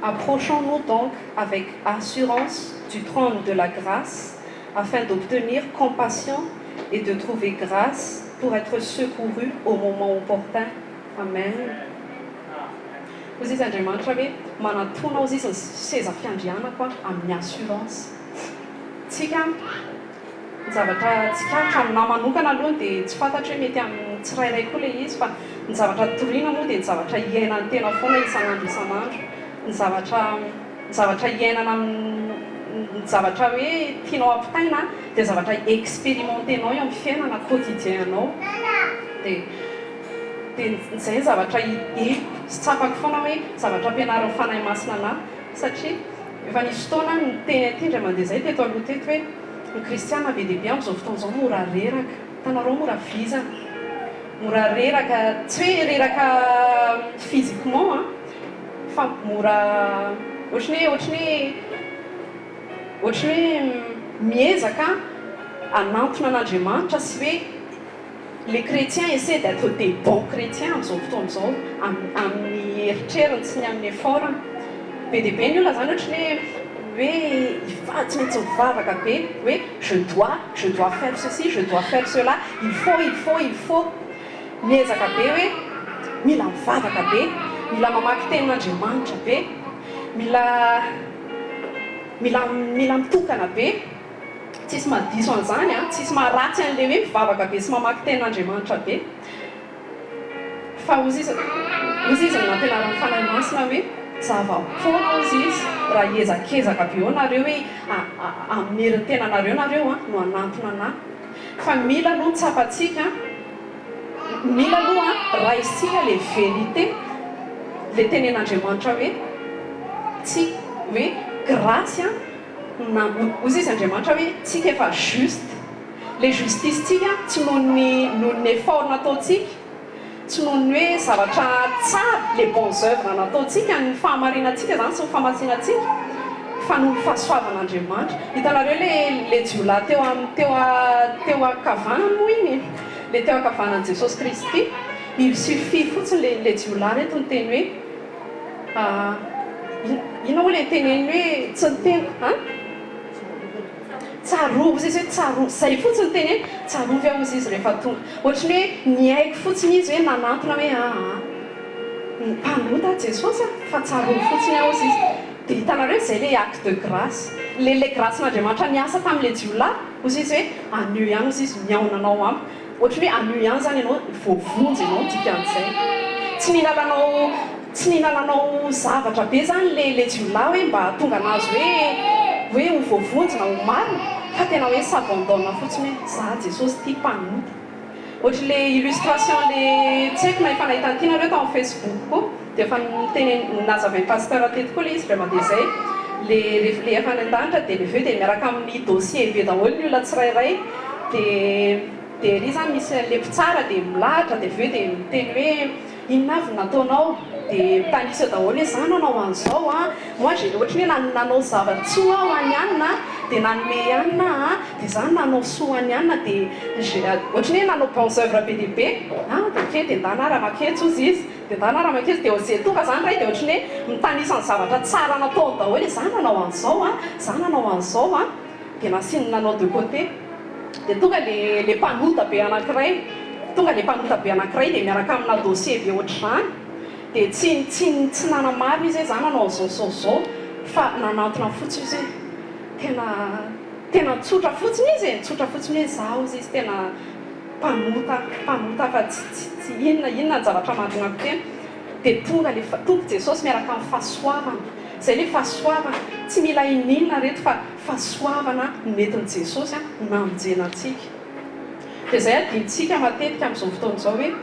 Approchons-nous donc avec assurance du trône de la grâce afin d'obtenir compassion et de trouver grâce pour être secouru au moment opportun. Amen. Ozy izy Andriamanitra hoe manatona ozy izy ny seza fiandrianako amin'ny assurance. tsika ny zavatra tsikatra aminah manokana aloha dia tsy fantatro hoe mety amin'ny tsirairay koa ilay izy fa ny zavatra toriana moa dia ny zavatra iainany tena foana isan'andro isan'andro ny zavatra iainana ny zavatra hoe tianao ampitaina dia zavatra expérimentenao eo amin'ny fiainana quotidienao dia izay ny zavatra sy tsapako foana hoe zavatra ampianarin'ny fanahy masina anahy satria efa nisy fotoana ny teny atindra mandeha zay teto aloha teto hoe ny kristiana be dia be amin'izao fotoan'izao mora reraka tanareo mora vizana mora reraka tsy hoe reraka physiquement fa mora ohatry hoe miezaka anantona an'Andriamanitra sy hoe les chrétiens essaient d'être des bons chrétiens amin'izao fotoan'izao amin'ny eritreriny tsy ny amin'ny effortny be dia be ny olona zany ohatry hoe tsy maintsy mivavaka be hoe je dois faire ceci je dois faire cela il faut miezaka be hoe mila mivavaka be mila mamaky tenin'Andriamanitra be mila mitokana be tsisy mahadiso an'izany tsisy maharatsy an'ilay hoe mivavaka be sy mamaky tenin'Andriamanitra be fa ozy izy nampianaran'ny fanahy masina hoe zava-poana ozy izy raha ezakezaka be eo nareo hoe amin'ny herin'ny tenanareo nareo no anantona anahy fa mila aloha tsapatsika mila aloha raha isika le vérité le tenen'Andriamanitra hoe tsy hoe grâce ozy izy Andriamanitra hoe tsika efa juste le justice tsika tsy nohon'ny effort nataotsika tsy nohony hoe zavatra tsara les bons œuvres nataotsika ny fahamarinantsika zany sy ny fahamasinantsika fa noho ny fahasoavan'Andriamanitra hitanareo le jiolahy teo akavanana moa iny le teo akavanan'i Jesosy Kristy il suffit fotsiny le jiolahy reto ny teny hoe ina hoe le teneny hoe tsy ny teny tsarova ozy izy hoe tsarova zay fotsiny teny hoe tsarovy aho ozy izy rehefa tonga ohatrany hoe niaiko fotsiny izy hoe nanantona hoe mpanota Jesosy fa tsarova fotsiny aho ozy izy dia hitanareo zay le acte de grâce le grâcen'Andriamanitra niasa tamin'le jiolahy ozy izy hoe anio ihany ozy izy miaonanao amiko ohatrany hoe anio ihany zany ianao voavonjy ianao dika an'izay tsy ninalanao zavatra be zany le jiolahy hoe mba tonga anazy hoe ho voavonjy na ho marina fa tena hoe s'abandonne fotsiny hoe za Jesosy tia mpanota ohatry le illustration le tsy haiko na efa nahitantinareo tao amin'ny Facebook koa dia efa niteny nazavain'ny pasteur teto koa le izy raha mandeha zay le efa nan-danitra dia le veo dia miaraka amin'ny dossier be daholo ny olona tsirairay dia ry zany misy le mpitsara dia milahatra dia veo dia miteny hoe inona avy nataonao dia mitanisa daholo hoe za nanao an'izao moi j'ai ohatry hoe nanao zavatsoa aho any anina dia nanome anina dia zany nanao soa any anina dia ohatry hoe nanao bons œuvre be dia be dia ke dia ndana ara-maketsy ozy izy dia ndana ara-maketsy dia ose toka zany ray dia ohatry hoe mitanisa ny zavatra tsara nataony daholo hoe za nanao an'izao za nanao an'izao dia nasiny nanao de côté dia tonga le mpanota be anankiray dia miaraka amina dossier be ohatr'izany dia tsy nanamaro izy hoe za nanao zao fa nanantona fotsiny izy hoe tena tsotra fotsiny izy tsotra fotsiny hoe za ozy izy tena mpanota fa tsy inona ny zavatra mandronako tena dia tonga Jesosy miaraka amin'ny fahasoavana zay le fahasoavana tsy mila ininona reto fa fahasoavana nentin'i Jesosy namonjenantsika dia zay adinitsika matetika amin'izao fotoan'izao hoe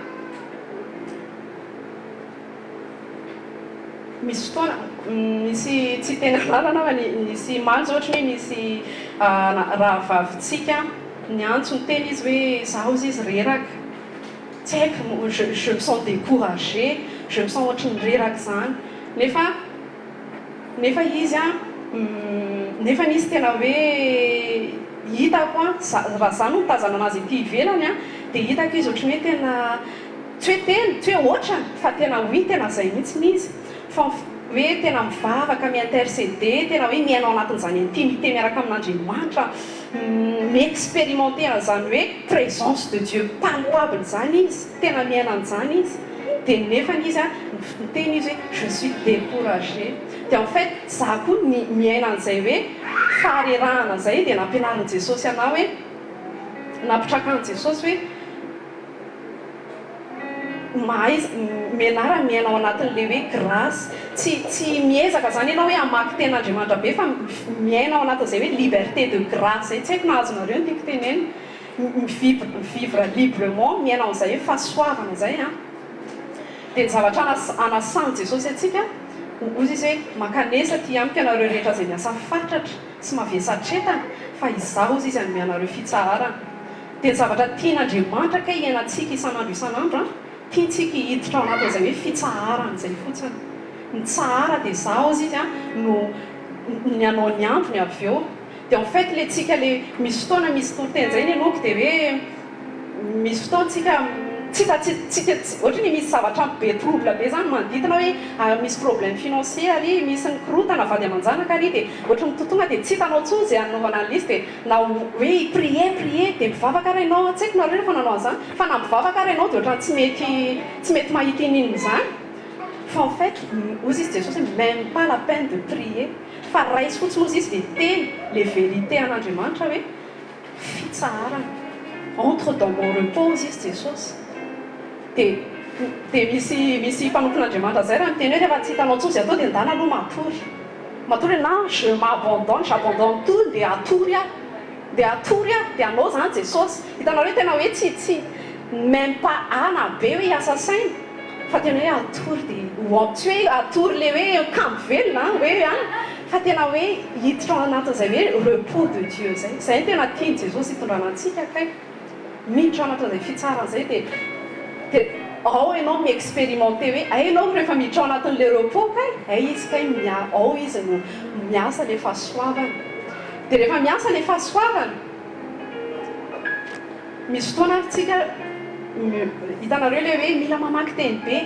misy fotoana misy tsy tena lalana fa misy maly zao ohatry hoe misy raha vavitsika niantso ny teny izy hoe za ozy izy reraka tsy haiko je me sens découragé je me sens ohatry ny reraka zany nefa izy nefa nisy tena hoe hitako raha zany no mitazana anazy ety ivelany dia hitako izy ohatry hoe tena tsy hoe ohatrany fa tena hoe tena zay mihitsy izy fa hoe tena mivavaka mi-intercéder tena hoe miainao anatin'izany intimité miaraka amin'Andriamanitra mi-expérimenter an'izany hoe présence de Dieu palpable zany izy tena miaina an'izany izy dia nefa izy a miteny izy hoe je suis découragé. Dia en fait za koa miaina an'izay hoe faharerahana zay dia nampianarin' Jesosy anao hoe napitraka an' Jesosy hoe mahay mianara miaina ao anatin'le hoe grâce tsy miezaka zany ianao hoe hamaky ten'Andriamanitra be fa miaina ao anatin'izay hoe liberté de grâce zay tsy haiko nahazonareo ny tiako teneny vivre librement miaina ao an'izay hoe fahasoavana zay a. Dia ny zavatra anasany Jesosy atsika ozy izy hoe makanesa ty amiko ianareo rehetra izay miasa fatratra sy mavesatretana fa izaho ozy izy anome anareo fitsarana. Dia ny zavatra tian'Andriamanitra ka iainantsika isan'andro tiantsika hiditra ao anatin'izay hoe fitsarana zay fotsiny. Ny tsara dia izaho ozy izy a no ny anao ny andro ny avy eo. Dia en fait le tsika le misy fotoana misy toroteny zay ny enoko dia hoe misy fotoantsika tsika ohatra ny misy zavatra be trouble be zany manodidina hoe misy problème financier ary misy ny korotana vady aman-janaka ary dia ohatra ny totonga dia tsy hitanao tsony zay anaovana ny liste na hoe prier dia mivavaka ary ianao tsy haiko nareo rehefa nanao an'izany fa na mivavaka ary ianao dia ohatra tsy mety mahita in'iny zany. Fa en fait ozy izy Jesosy même pas la peine de prier fa raisy fotsiny ozy izy dia teny les vérités an'Andriamanitra hoe fitsarana entre dans mon repos ozy izy Jesosy. Dia misy mpanompon'Andriamanitra zay raha miteny hoe rehefa tsy hitanao tsosy atao dia ndana aloha matory na je m'abandonne tout dia atory dia anao zany Jesosy. Hitanao hoe tena hoe tsy même pas ana be hoe hiasa saina fa tena hoe atory dia atory le hoe kambo velona hoe fa tena hoe hiditra ao anatin'izay hoe repos de Dieu zay tena tiany Jesosy hitondrana antsika kay miditra ao anatin'izay fitsarana zay dia ao ianao miexpérimenté hoe ay ianao rehefa miditra ao anatin'le repos kay ay izy kay ao izy no miasa le fahasoavana. Dia rehefa miasa le fahasoavana misy fotoana tsika hitanareo le hoe mila mamaky teny be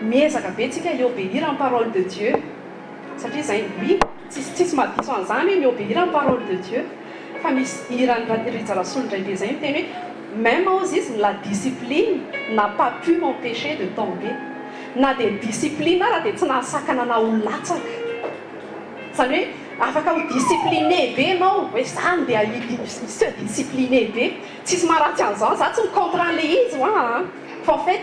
miezaka be tsika hiobéir en parole de Dieu satria zay oui tsisy madiso an'izany hoe miobéir en parole de Dieu fa misy iran'Rijarasolona indray be zay miteny hoe même ozy izy la discipline n'a pas pu m'empêcher de tomber. Na dia discipline raha dia tsy nahasakana na ho latsaka zany hoe afaka ho discipliné be ianao hoe zany dia se discipliné be tsisy maharatsy an'izany za tsy micontre an'le izy fa en fait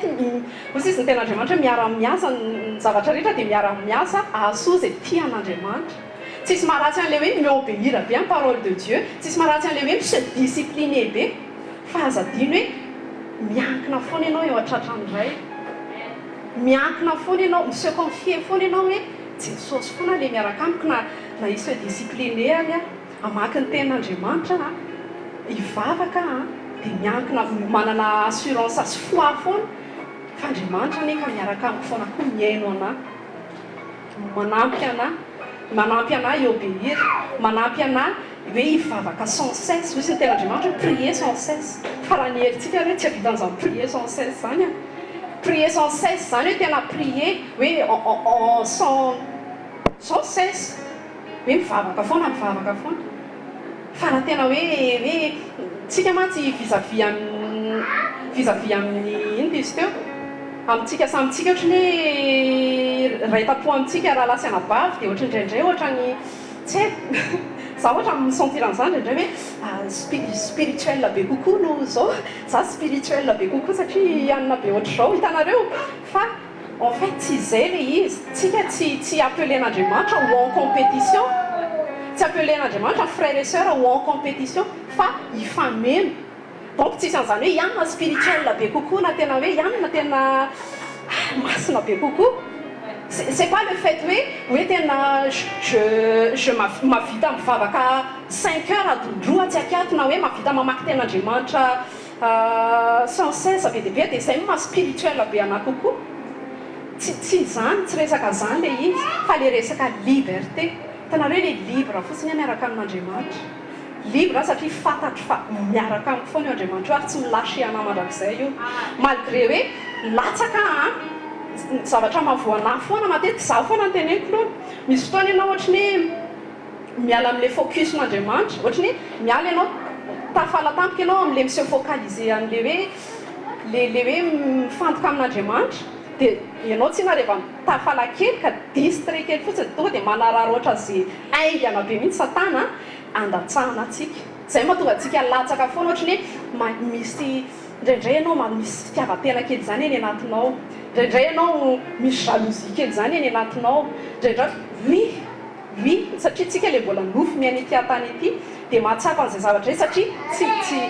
ozy izy ny ten'Andriamanitra miara-miasa ny zavatra rehetra dia miara-miasa ahasoa zay tian'Andriamanitra. Tsisy maharatsy an'le hoe miobéir be en parole de Dieu tsisy maharatsy an'le hoe se discipliné be fa azadiny hoe miankina foana ianao eo an-tratran'iray miankina foana ianao mise confie foana ianao hoe Jesosy foana le miaraka amiko na ise discipliné ary amaky ny ten'Andriamanitra hivavaka dia miankina manana assurance sy foi foana fa Andriamanitra nefa miaraka amiko foana koa miaino anahy manampy anahy hiobéir manampy anahy hoe hivavaka sans cesse ozy ny ten'Andriamanitra prier sans cesse fa raha ny herintsika hoe tsy havitan'izany prier sans cesse zany prier sans cesse zany hoe tena prier hoe sans cesse hoe mivavaka foana fa raha tena hoe tsika mantsy vis-à-vis amin'ny ino izy teo amintsika samitsika ohatra ny hoe raitapo amintsika raha lasa anabavy dia ohatra indraindray ohatra ny tsy haiko za ohatra misentir an'izany indraindray hoe spirituel be kokoa no zao za spirituel be kokoa satria anina be ohatr'izao hitanareo fa en fait tsy izay le izy tsika tsy appelen'Andriamanitra ou en compétition tsy appelen'Andriamanitra frère et sœur ou en compétition fa hifameno donc tsisy an'izany hoe ianona spirituel be kokoa na tena hoe ianona tena masina be kokoa. C'est pas le fait hoe tena je mavita mivavaka 5 heures adodroa tsy akiato na hoe mavita mamaky ten'Andriamanitra sans cesse be dia be dia izay maha spirituel be anahy kokoa tsy zany tsy resaka zany le izy fa le resaka liberté. Hitanareo le libre fotsiny miaraka amin'Andriamanitra libre satria fantatro fa miaraka amiko foana io Andriamanitra ary tsy milasy anahy mandrakizay io malgré hoe latsaka zavatra mavoanahy foana matetika za foana ny teneniko aloha misy fotoana ianao ohatra ny miala amin'le focus n'Andriamanitra ohatra ny miala ianao tafalatampoka ianao amin'le mise focaliser an'le hoe le hoe mifantoka amin'Andriamanitra dia ianao tsy na rehefa tafalakely ka distrait kely fotsiny tonga dia manarara ohatra zay aingana be mihitsy satana andatsahana atsika zay mahatonga atsika latsaka foana ohatra ny hoe misy indraindray ianao misy fitiavan-tena kely zany eny anatinao indraindray ianao misy jalousie kely zany eny anatinao indraindray oui satria tsika le mbola nofo miaina ity atany ity dia mahatsapa an'izay zavatra izay satria tsy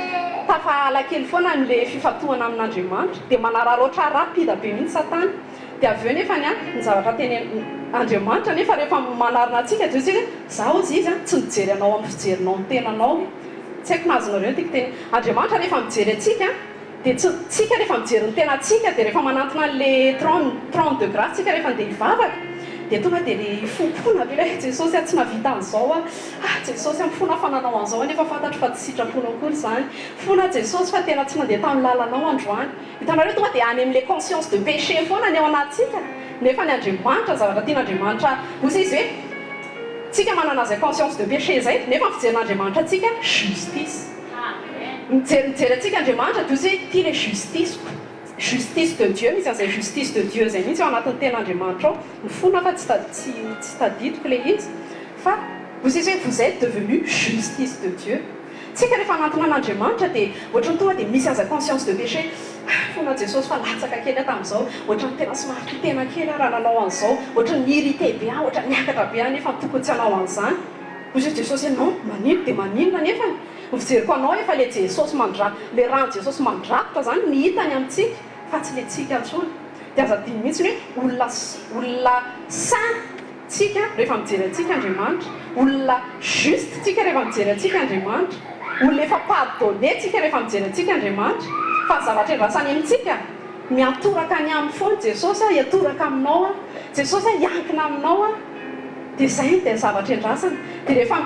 tafahala kely foana n'le fifatohana amin'Andriamanitra dia manarara ohatra rapida be mihitsy satana dia avy eo nefany ny zavatra teny Andriamanitra nefa rehefa manarina atsika dia hoe zaho ozy izy tsy mijery anao amin'ny fijerinao ny tenanao tsy haiko nazonareo tiako teny Andriamanitra rehefa mijery atsika dia tsika rehefa mijery ny tena atsika dia rehefa manantona an'le 30 degré tsika rehefa andeha hivavaka dia tonga dia le fompoana be hoe Jesosy tsy navita an'izao Jesosy mifona fa nanao an'izao nefa fantatro fa tsy sitraponao akory izany fona Jesosy fa tena tsy nandeha tamin'ny lalanao androany hitanareo tonga dia any amin'le conscience de péché foana ny ao anatsika nefa ny Andriamanitra zavatra tian'Andriamanitra ozy izy hoe tsika manana zay conscience de péché zay nefa fijerin'Andriamanitra atsika justice mijery atsika Andriamanitra dia ozy hoe ty le justice de Dieu misy an'izay justice de Dieu zay mihitsy ao anatin'ny ten'Andriamanitra ao mifona fa tsy tadidiko le izy fa ozy izy hoe vous êtes devenu justice de Dieu tsika rehefa anatona an'Andriamanitra dia ohatrany tonga dia misy an'izay conscience de péché fona Jesosy fa latsaka kely tamin'izao ohatrany tena somary tena kely raha nanao an'izao ohatrany irrité be ohatrany miakatra be nefa tokony tsy hanao an'izany ozy Jesosy non manino dia maninona nefa mijeriko anao efa le Jesosy le rano Jesosy mandrakotra zany ny hitany amintsika fa tsy le tsika intsony dia aza diny mihitsy hoe olona saint tsika rehefa mijery atsika Andriamanitra olona juste tsika rehefa mijery atsika Andriamanitra olona efa pardonné tsika rehefa mijery atsika Andriamanitra fa zavatra endrasany amintsika miatoraka any amin'ny foana Jesosy hiatoraka aminao Jesosy hiankina aminao dia zay dia zavatra endrasany dia rehefa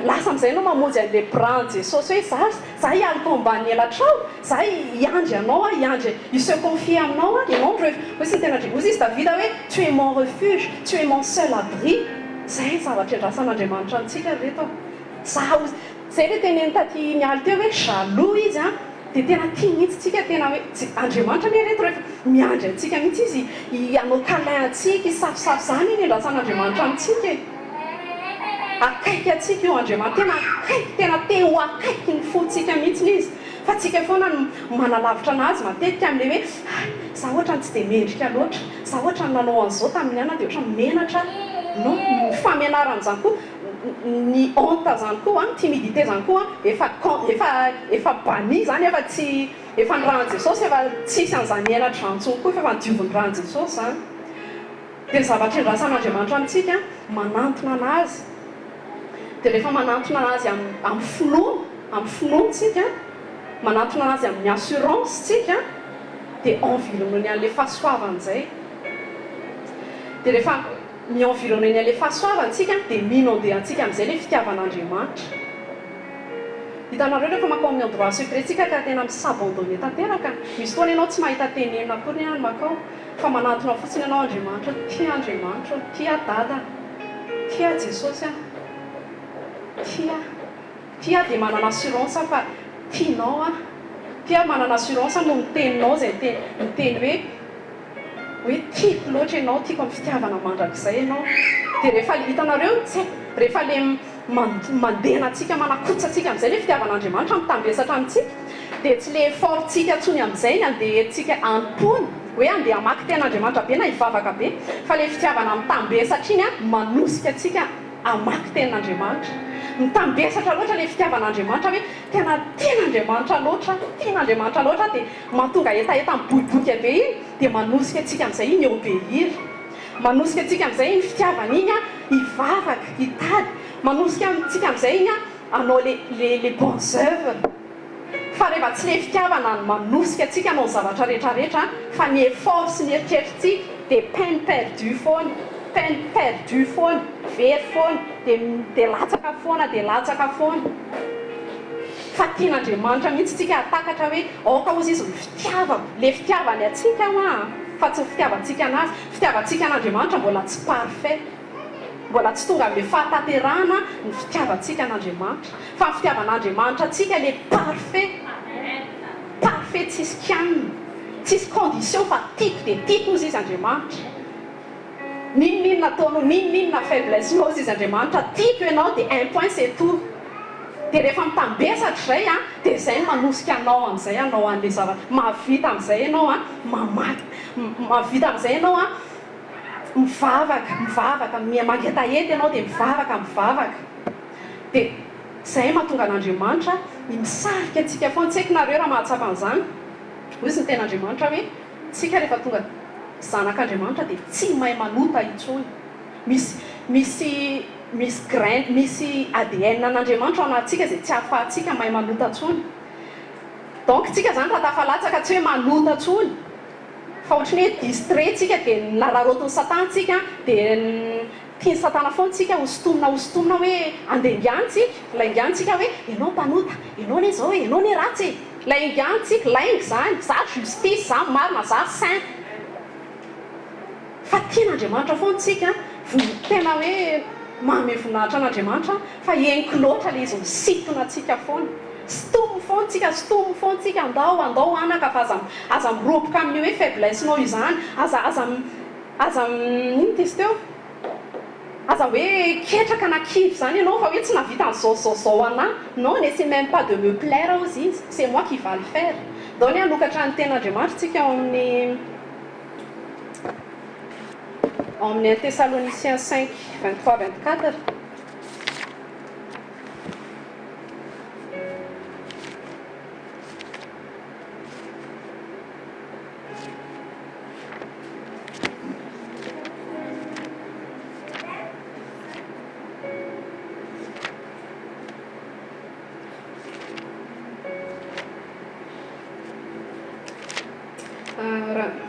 lasa amin'izay anao mamonjy an'le bran Jesosy hoe za hialika ambany elatrao za hiandry anao hiandry se confie aminao ianao hoe sy tena ozy izy Davida hoe tu es mon refuge tu es mon seul abri zay zavatra endrasan'Andriamanitra antsika reto zay le teneny taty mialy teo hoe jaloux izy dia tena tia mihitsy tsika tena hoe Andriamanitra ne reto rehefa miandry antsika mihitsy izy hanao câlin antsika isafisafy zany iny endrasan'Andriamanitra amintsika akaiky atsika io Andriamanitra tena te ho akaiky ny fotsika mihitsy izy fa tsika foana manalavitra anazy matetika amin'le hoe za ohatrany tsy dia mendrika loatra za ohatrany nanao an'izao tamin'ny ana dia ohatrany menatra non ny famenaran'izany koa ny honte zany koa timidité zany koa efa bani zany efa ny rahan'i Jesosy efa tsisy an'izany enatra antsony koa efa nidioviny rahan'i Jesosy zany dia zavatra endrasan'Andriamanitra amintsika manantona anazy dia rehefa manantona anazy amin'ny finoantsika manantona anazy amin'ny assurance tsika dia environné an'le fahasoavany zay dia rehefa mi-environné an'le fahasoavantsika dia minondé antsika amin'izay le fitiavan'Andriamanitra hitanareo rehefa makao amin'ny endroit secret tsika ka tena misabandonné tanteraka misy foana ianao tsy mahita tenenina akory any makao fa manantona fotsiny ianao Andriamanitra tia Andriamanitra tia dada tia Jesosy tia dia manana assurance fa tianao tia manana assurance no miteninao zay miteny hoe tiako loatra ianao tiako amin'ny fitiavana mandrakizay ianao dia rehefa hitanareo rehefa le mandena atsika manakotsa atsika amin'izay le fitiavan'Andriamanitra mitambesatra amintsika dia tsy le fortsika ntsony amin'izay ny andeha tsika ampony hoe andeha hamaky ten'Andriamanitra be na hivavaka be fa le fitiavana mitambesatra iny manosika atsika hamaky ten'Andriamanitra mitambesatra loatra le fitiavan'Andriamanitra hoe tena tian'Andriamanitra loatra dia mahatonga etaeta miboiboika be iny dia manosika atsika amin'izay iny obéir manosika atsika amin'izay iny fitiavana iny hivavaka hitady manosika atsika amin'izay iny hanao les bonnes œuvres fa rehefa tsy le fitiavana manosika atsika hanao zavatra rehetrarehetra fa ny effort sy ny eritreritry dia peine perdue foana very foana dia latsaka foana fa tian'Andriamanitra mihitsy tsika hatakatra hoe aoka ozy izy fitiavako le fitiavany atsika fa tsy fitiavantsika anazy fitiavantsika an'Andriamanitra mbola tsy parfait mbola tsy tonga amin'le fahataterahana ny fitiavantsika an'Andriamanitra fa ny fitiavan'Andriamanitra atsika le parfait tsisy kianina tsisy condition fa tiako dia tiako ozy izy Andriamanitra. Ninona ataonao, ninona faiblessenao ozy izy Andriamanitra, tiako ianao dia un point c'est tout. Dia rehefa mitambesatra izay dia izay manosika anao amin'izay anao an'ilay zavatra. Mahavita amin'izay ianao mamaky, mahavita amin'izay ianao mivavaka, mangetahety ianao dia mivavaka. Dia izay mahatonga an'Andriamanitra misarika antsika foana. Tsy haiko nareo raha mahatsapa an'izany. Ozy ny ten'Andriamanitra hoe tsika rehefa tonga zanak'Andriamanitra dia tsy mahay manota intsony. Misy ADN an'Andriamanitra ao anatintsika izay tsy ahafahantsika mahay manota intsony. Donc tsika zany raha tafalatsaka tsy hoe manota intsony. Fa ohatrany hoe distrait tsika dia nararotiny Satan tsika dia tiany Satana foana tsika hosotomina hoe andeha ingantsika hoe ianao mpanota, ianao ne zao, ianao ne ratsy. Ilay ingantsika, laingy zany, za justice, za marina, za saint. Fa tian'Andriamanitra foana tsika, tena hoe manome voninahitra an'Andriamanitra fa henoko loatra ilay izy misintona antsika foana. Stomy foana tsika, andao anaka fa aza miroboka amin'ny hoe faiblessenao izany, aza ino tisy teo? Aza hoe ketraka nakivy zany ianao fa hoe tsy navita an'izao anahy. Non, n'essaie même pas de me plaire aux izy, c'est moi qui va le faire. Donc ny hanokatra ny ten'Andriamanitra tsika ao amin'ny 1 Thessaloniciens 5, 23-24.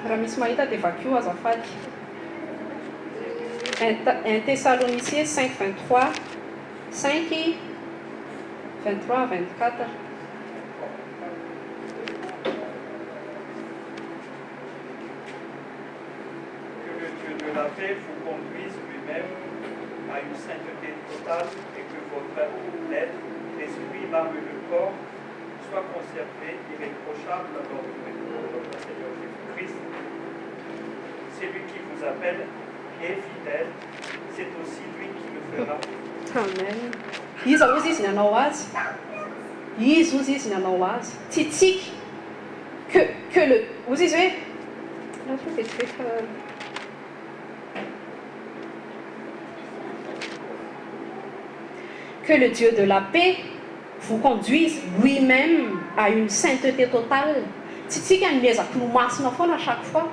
Raha misy mahita dia vakio azafady. 1 Thessaloniciens 5, 23, 5, 23 à 24. Que le Dieu de la paix vous conduise lui-même à une sainteté totale et que votre être, l'esprit, l'âme et le corps soient conservés irréprochables lors du retour de notre Seigneur Jésus-Christ. Celui qui vous appelle est fidèle, c'est aussi lui qui le fera. Amen. Iza ozy izy ny anao azy. Izy ozy izy ny anao azy. Tsy tsika. Que le ozy izy hoe que le Dieu de la paix vous conduise lui-même à une sainteté totale. Tsy tsika ny miezaka no masina foana chaque fois.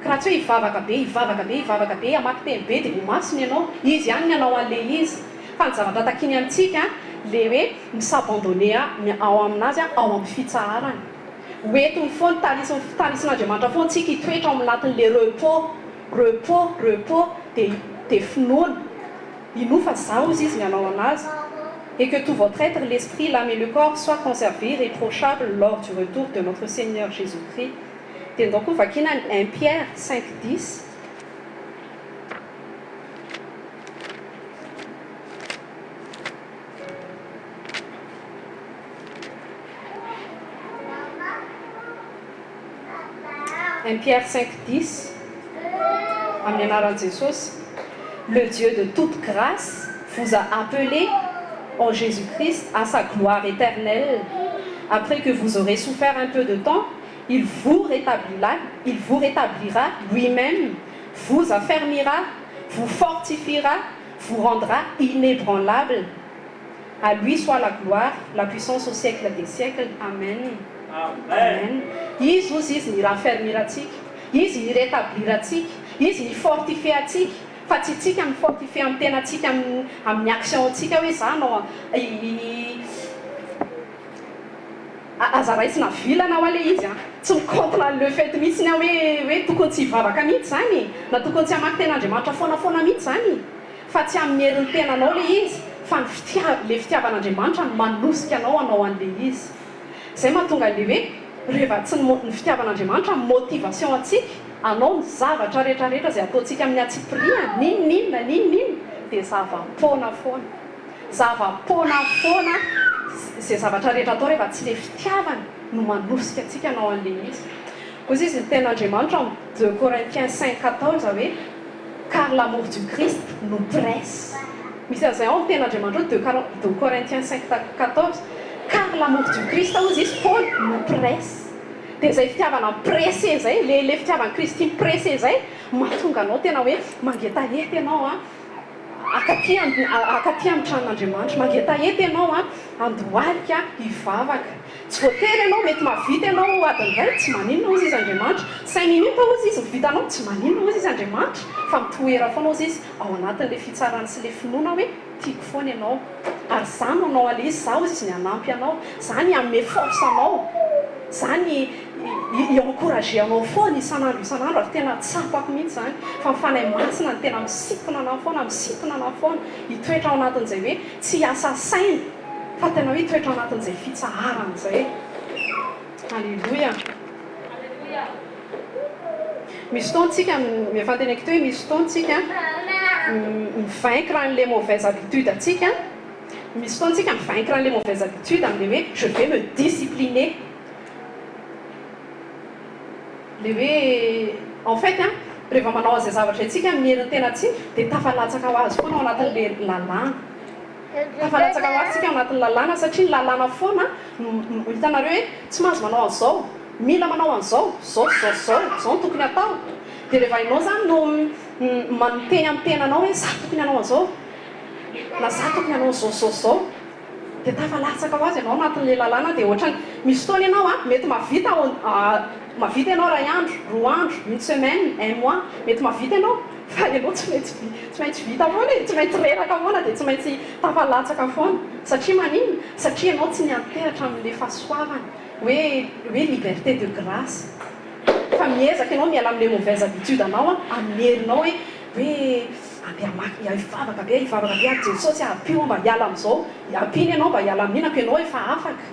Raha tsy hoe hivavaka be, hamaky teny be dia ho masina ianao. Izy ihany ny anao an'ilay izy. Fa ny zavatra takiny amintsika le hoe misabandonné ao aminazy ao amin'ny fitsaharany. Hoentiny foana tarisin'Andriamanitra foana tsika hitoetra ao anatin'le repos dia finoana. Inofa zao izy ny anao anazy. Et que tout votre être, l'esprit, l'âme et le corps soient conservés irréprochables lors du retour de notre Seigneur Jésus-Christ. Et donc, on va qu'il y a 1 Pierre 5, 10. Un Pierre 5, 10. Le Dieu de toute grâce vous a appelé en Jésus-Christ à sa gloire éternelle. Après que vous aurez souffert un peu de temps, il vous rétablira lui-même, vous affermira, vous fortifiera, vous rendra inébranlable. À lui soit la gloire, la puissance au siècle des siècles. Amen. Amen. Izy ny raffermiratsika, izy ny rétabliratsika, izy ny fortifieatsika. Fa tsy tsika mifortifie amin'ny tenatsika amin'ny actiontsika hoe za anao aza raisina vilana ho ale izy tsy mikontona le fait mihitsy hoe tokony tsy hivavaka mihitsy zany na tokony tsy hamaky ten'Andriamanitra foana mihitsy zany fa tsy amin'ny herin'ny tenanao le izy fa le fitiavan'Andriamanitra manosika anao an'le izy. Zay mahatonga le hoe rehefa tsy ny fitiavan'Andriamanitra motivation atsika anao ny zavatra rehetrarehetra izay ataontsika amin'ny atsipriana ninona dia zava-pona foana izay zavatra rehetra atao rehefa tsy le fitiavana no manosika atsika anao an'le izy. Ozy izy tenin'Andriamanitra en 2 Corinthiens 5:14 hoe car l'amour du Christ nous presse. Misy an'izay ao ny tenin'Andriamanitra 2 Corinthiens 5:14 car l'amour du Christ ozy izy foana nous presse. Dia izay fitiavana pressé zay, le fitiavana Kristy pressé zay, mahatonga anao tena hoe mangetahety ianao akaty amin'ny tranon'Andriamanitra, mangetahety ianao andohalika hivavaka. Tsy voatery ianao mety mahavita ianao adiny iray tsy maninona ozy izy Andriamanitra, 5 minutes ozy izy mivitanao tsy maninona ozy izy Andriamanitra, fa mitoera foana ozy izy ao anatin'le fitsarana sy le finoana hoe tiako foana ianao, ary zany anao ale izy, za ozy izy mianampy anao, zany hanome force anao, zany i-encourager anao foana isan'andro ary tena tsapako mihitsy zany fa mifanahy masina ny tena misintona anao foana hitoetra ao anatin'izay hoe tsy hiasa saina fa tena hoe hitoetra ao anatin'izay fitsaharana zay. Alléluia. Misy fotoantsika mifanteneko teo hoe misy fotoantsika mivaincre an'le mauvaise habitude atsika, misy fotoantsika mivaincre an'le mauvaise habitude amin'le hoe je vais me discipliner. Le hoe en fait rehefa manao izay zavatra antsika amin'ny tenatsika dia tafalatsaka ho azy foana ao anatin'le lalàna. Tafalatsaka ho azy tsika ao anatin'ny lalàna satria ny lalàna foana hitanareo hoe tsy mahazo manao an'izao, mila manao an'izao, zao tokony atao. Dia rehefa ianao zany no manoteny amin'ny tenanao hoe za tokony anao an'izao na za tokony anao zao, dia tafalatsaka ho azy ianao anatin'le lalàna. Dia ohatrany misy fotoana ianao mety mavita ianao 2 andro, 3 andro, 1 semaine, 1 mois, mety mavita ianao fa ianao tsy maintsy vita foana, tsy maintsy reraka foana dia tsy maintsy tafalatsaka foana. Satria maninona? Satria ianao tsy nianteratra amin'le fahasoavana hoe liberté de grâce. Fa miezaka ianao miala amin'le mauvaise habitude anao amin'ny herinao hoe hivavaka be Jesosy apio mba hiala amin'izao, ampiny ianao mba hiala amin'inako ianao efa afaka.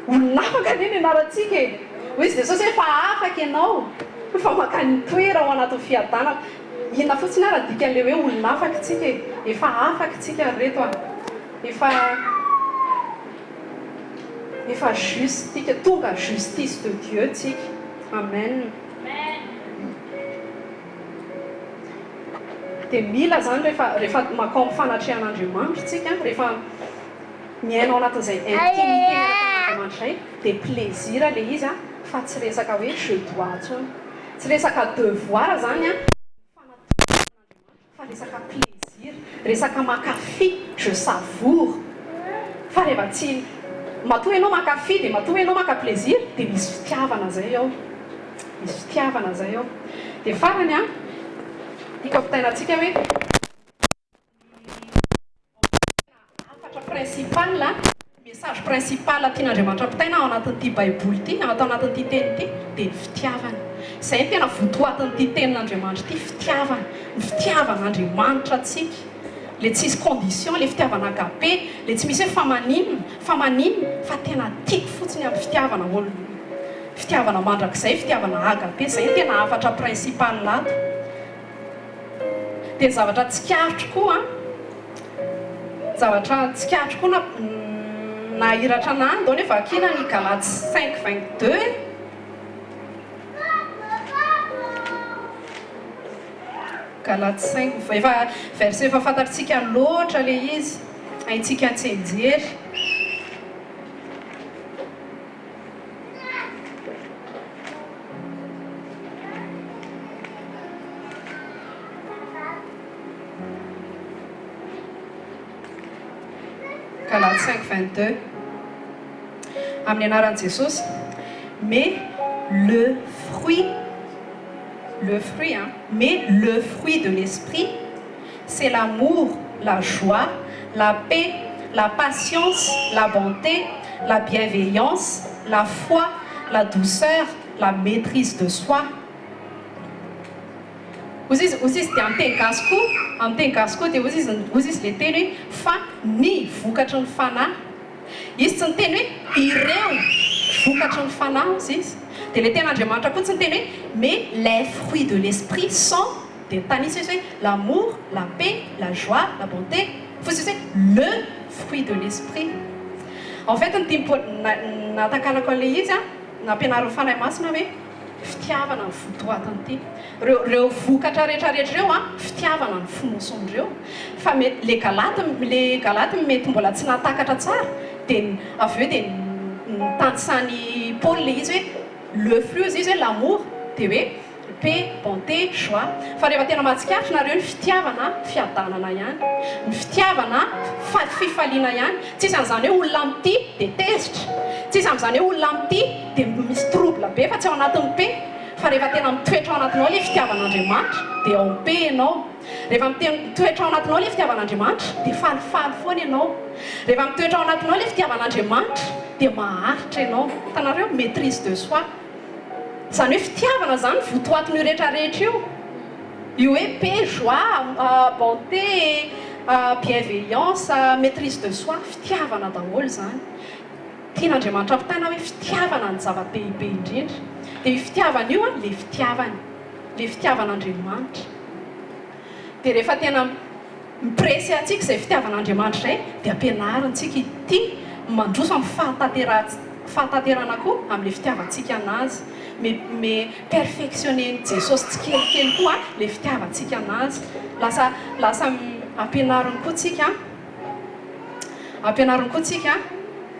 Olona afaka anie ny anarantsika e. Hoy izy Jesosy efa afaka ianao, fa makany toera ao anatin'ny fiadanana. Inona fotsiny ara dikan'le hoe olona afaka tsika e, efa afaka tsika reto efa juste tsika, tonga justice de Dieu tsika. Amen. Dia mila zany rehefa makao mifanatrehan'Andriamanitra tsika, rehefa miaina ao anatin'izay intimité n'Andriamanitra zay, dia plaisir le izy fa tsy resaka hoe je dois tsony, tsy resaka devoir zany fa resaka plaisir, resaka makafy, je savoure. Fa rehefa tsy matoa ianao makafy dia matoa ianao maka plaisir dia misy fitiavana zay ao, dia farany tiako ampitainantsika hoe afatra principal, message principal tian'Andriamanitra ampitaina ao anatin'ity baiboly ity, atao anatin'ity teny ity dia ny fitiavana. Izay ny tena votoatin'ity tenin'Andriamanitra ity, ny fitiavan'Andriamanitra atsika, le tsisy condition, le fitiavana agape, le tsy misy hoe famaninina fa tena tiako fotsiny amin'ny fitiavana olona, fitiavana mandrakizay, fitiavana agape, izay ny tena afatra principal lato. Dia zavatra tsikaritro koa nahiratra anahy ndao nefa akina ny Galates 5:22. Galates 5, efa verset efa fantatritsika loatra le izy, haintsika antsenjery. Galates 5:22 amin'ny anaran'i Jesosy, mais le fruit de l'esprit, c'est l'amour, la joie, la paix, la patience, la bonté, la bienveillance, la foi, la douceur, la maîtrise de soi. Ozy izy dia amin'ny teny gasiko dia ozy izy le teny hoe fa ny vokatry ny fanahy. Izy tsy niteny hoe ireo vokatry ny fanahy ozy izy. Dia le ten'Andriamanitra koa tsy niteny hoe mais les fruits de l'esprit sont, dia tanisy izy hoe l'amour, la paix, la joie, la bonté. Fa izy hoe le fruit de l'esprit. En fait ny tiako natakalako an'ilay izy nampianariny fanahy masina hoe fitiavana ny votoatiny ity reo vokatra rehetrarehetra reo a fitiavana ny fonosondreo fa le galaty mety mbola tsy natakatra tsara dia avy eo dia nitantysany Paul le izy hoe le fruit izy hoe l'amour dia hoe paix, bonté, joie. Fa rehefa tena mahatsikaritra nareo ny fitiavana fiadanana ihany. Ny fitiavana fifaliana ihany. Tsisy an'izany hoe olona amity dia tezitra. Tsisy amin'izany hoe olona amity dia misy trouble be fa tsy ao anatin'ny paix. Fa rehefa tena mitoetra ao anatinao ilay fitiavan'Andriamanitra dia ao paix ianao. Rehefa mitoetra ao anatinao ilay fitiavan'Andriamanitra dia falifaly foana ianao. Rehefa mitoetra ao anatinao ilay fitiavan'Andriamanitra dia maharitra ianao. Hitanareo maîtrise de soi. Zany hoe fitiavana zany votoatiny io rehetrarehetra io. Io hoe paix, joie, bonté, bienveillance, maîtrise de soi, fitiavana daholo zany. Tian'Andriamanitra ampitana hoe fitiavana ny zava-dehibe indrindra. Dia io fitiavana io le fitiavany, le fitiavan'Andriamanitra. Dia rehefa tena mipresy antsika izay fitiavan'Andriamanitra izay dia ampianarintsika ity mandroso amin'ny fahataterana koa amin'ilay fitiavantsika anazy. Mais perfectionner Jesosy tsikelikely koa le fitiavantsika anazy. Lasa ampianariny koa tsika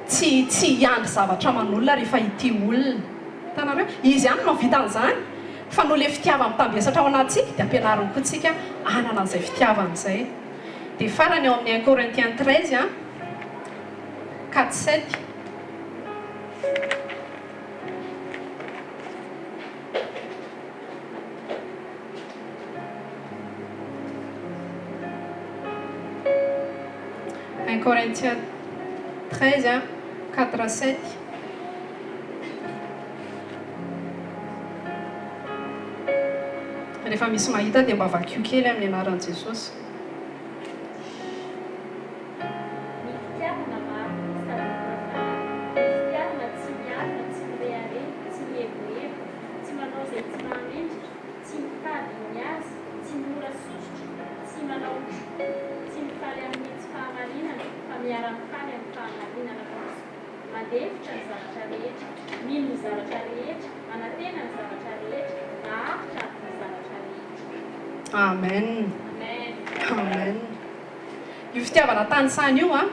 tsy hiandry zavatra aman'olona rehefa ity olona. Hitanareo izy ihany mahavita an'izany fa noho le fitiavana mitambesatra ao anatsika dia ampianariny koa tsika anana an'izay fitiavana izay. Dia farany eo amin'ny 1 Corinthiens 13 4-7. Corinthiens 13, 4-7. Rehefa misy mahita dia mba vakio kely amin'ny anaran'i Jesosy. Amen. Amen. Io fitiavana tany io a.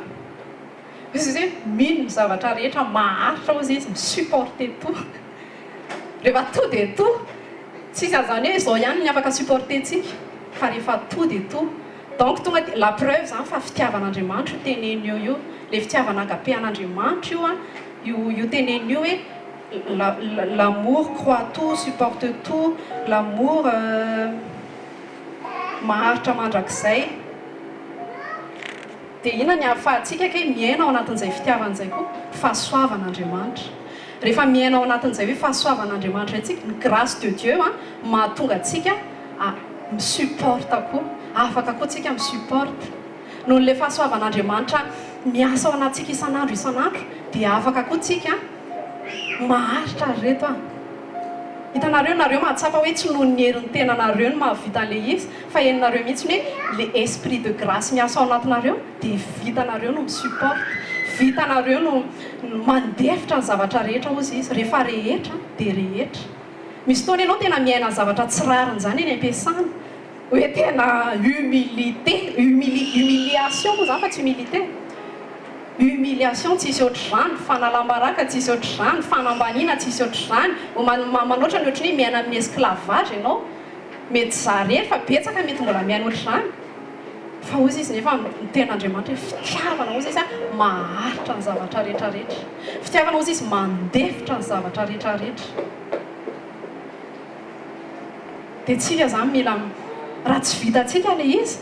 Izy hoe mino zavatra rehetra maharitra ozy izy misupporter tout. Rehefa tout dia tout. Tsisy an'izany hoe izao ihany ny afaka supporter tsika. Fa rehefa tout dia tout. Donc tonga dia la preuve zany fa fitiavan'Andriamanitra io tenenio io. Le fitiavana agapean'Andriamanitra io a. Io tenenio hoe l'amour croit tout, supporte tout, l'amour maharitra mandrakizay. Dia inona ny ahafahantsika hoe miaina ao anatin'izay fitiavan'izay koa fahasoavan'Andriamanitra. Rehefa miaina ao anatin'izay hoe fahasoavan'Andriamanitra antsika, ny grâce de Dieu mahatonga antsika misupporte koa, afaka koa tsika misupporte. Noho n'ilay fahasoavan'Andriamanitra miasa ao anatsika isan'andro dia afaka koa tsika maharitra reto a. Hitanareo nareo mahatsapa hoe tsy noho ny herin'ny tenanareo no mahavita an'ilay izy fa henonareo mihitsy hoe le esprit de grâce miasa ao anatinareo dia vitanareo no misupport, vitanareo no mandefitra ny zavatra rehetra ozy izy. Rehefa rehetra dia rehetra. Misy fotoana ianao tena miaina ny zavatra tsy rariny izany eny am-piasana hoe tena humiliation moa zany fa tsy humilité. Humiliation tsisy ohatr'izany, fanalam-baraka tsisy ohatr'izany, fanambaniana tsisy ohatr'izany. Manoatra ny ohatrany hoe miaina amin'ny esclavage ianao. Mety zarery fa betsaka mety mbola miaina ohatr'izany. Fa ozy izy nefa ny ten'Andriamanitra hoe fitiavana ozy izy maharitra ny zavatra rehetrarehetra. Fitiavana ozy izy mandefitra ny zavatra rehetrarehetra. Dia tsika zany mila raha tsy vitantsika ilay izy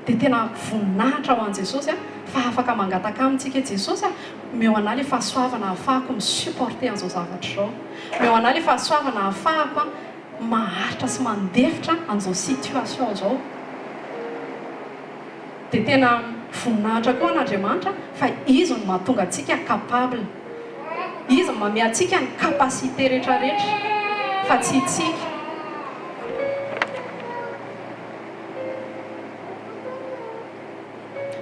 dia tena voninahitra ho an'i Jesosy fa afaka mangataka amintsika Jesosy meo anà ilay fahasoavana ahafahako misupporter an'izao zavatra izao. Meo anà ilay fahasoavana ahafahako maharitra sy mandefitra an'izao situation izao. Dia tena voninahitra koa an'Andriamanitra fa izy no mahatonga antsika capable. Izy no manome antsika ny capacité rehetrarehetra fa tsy itsika.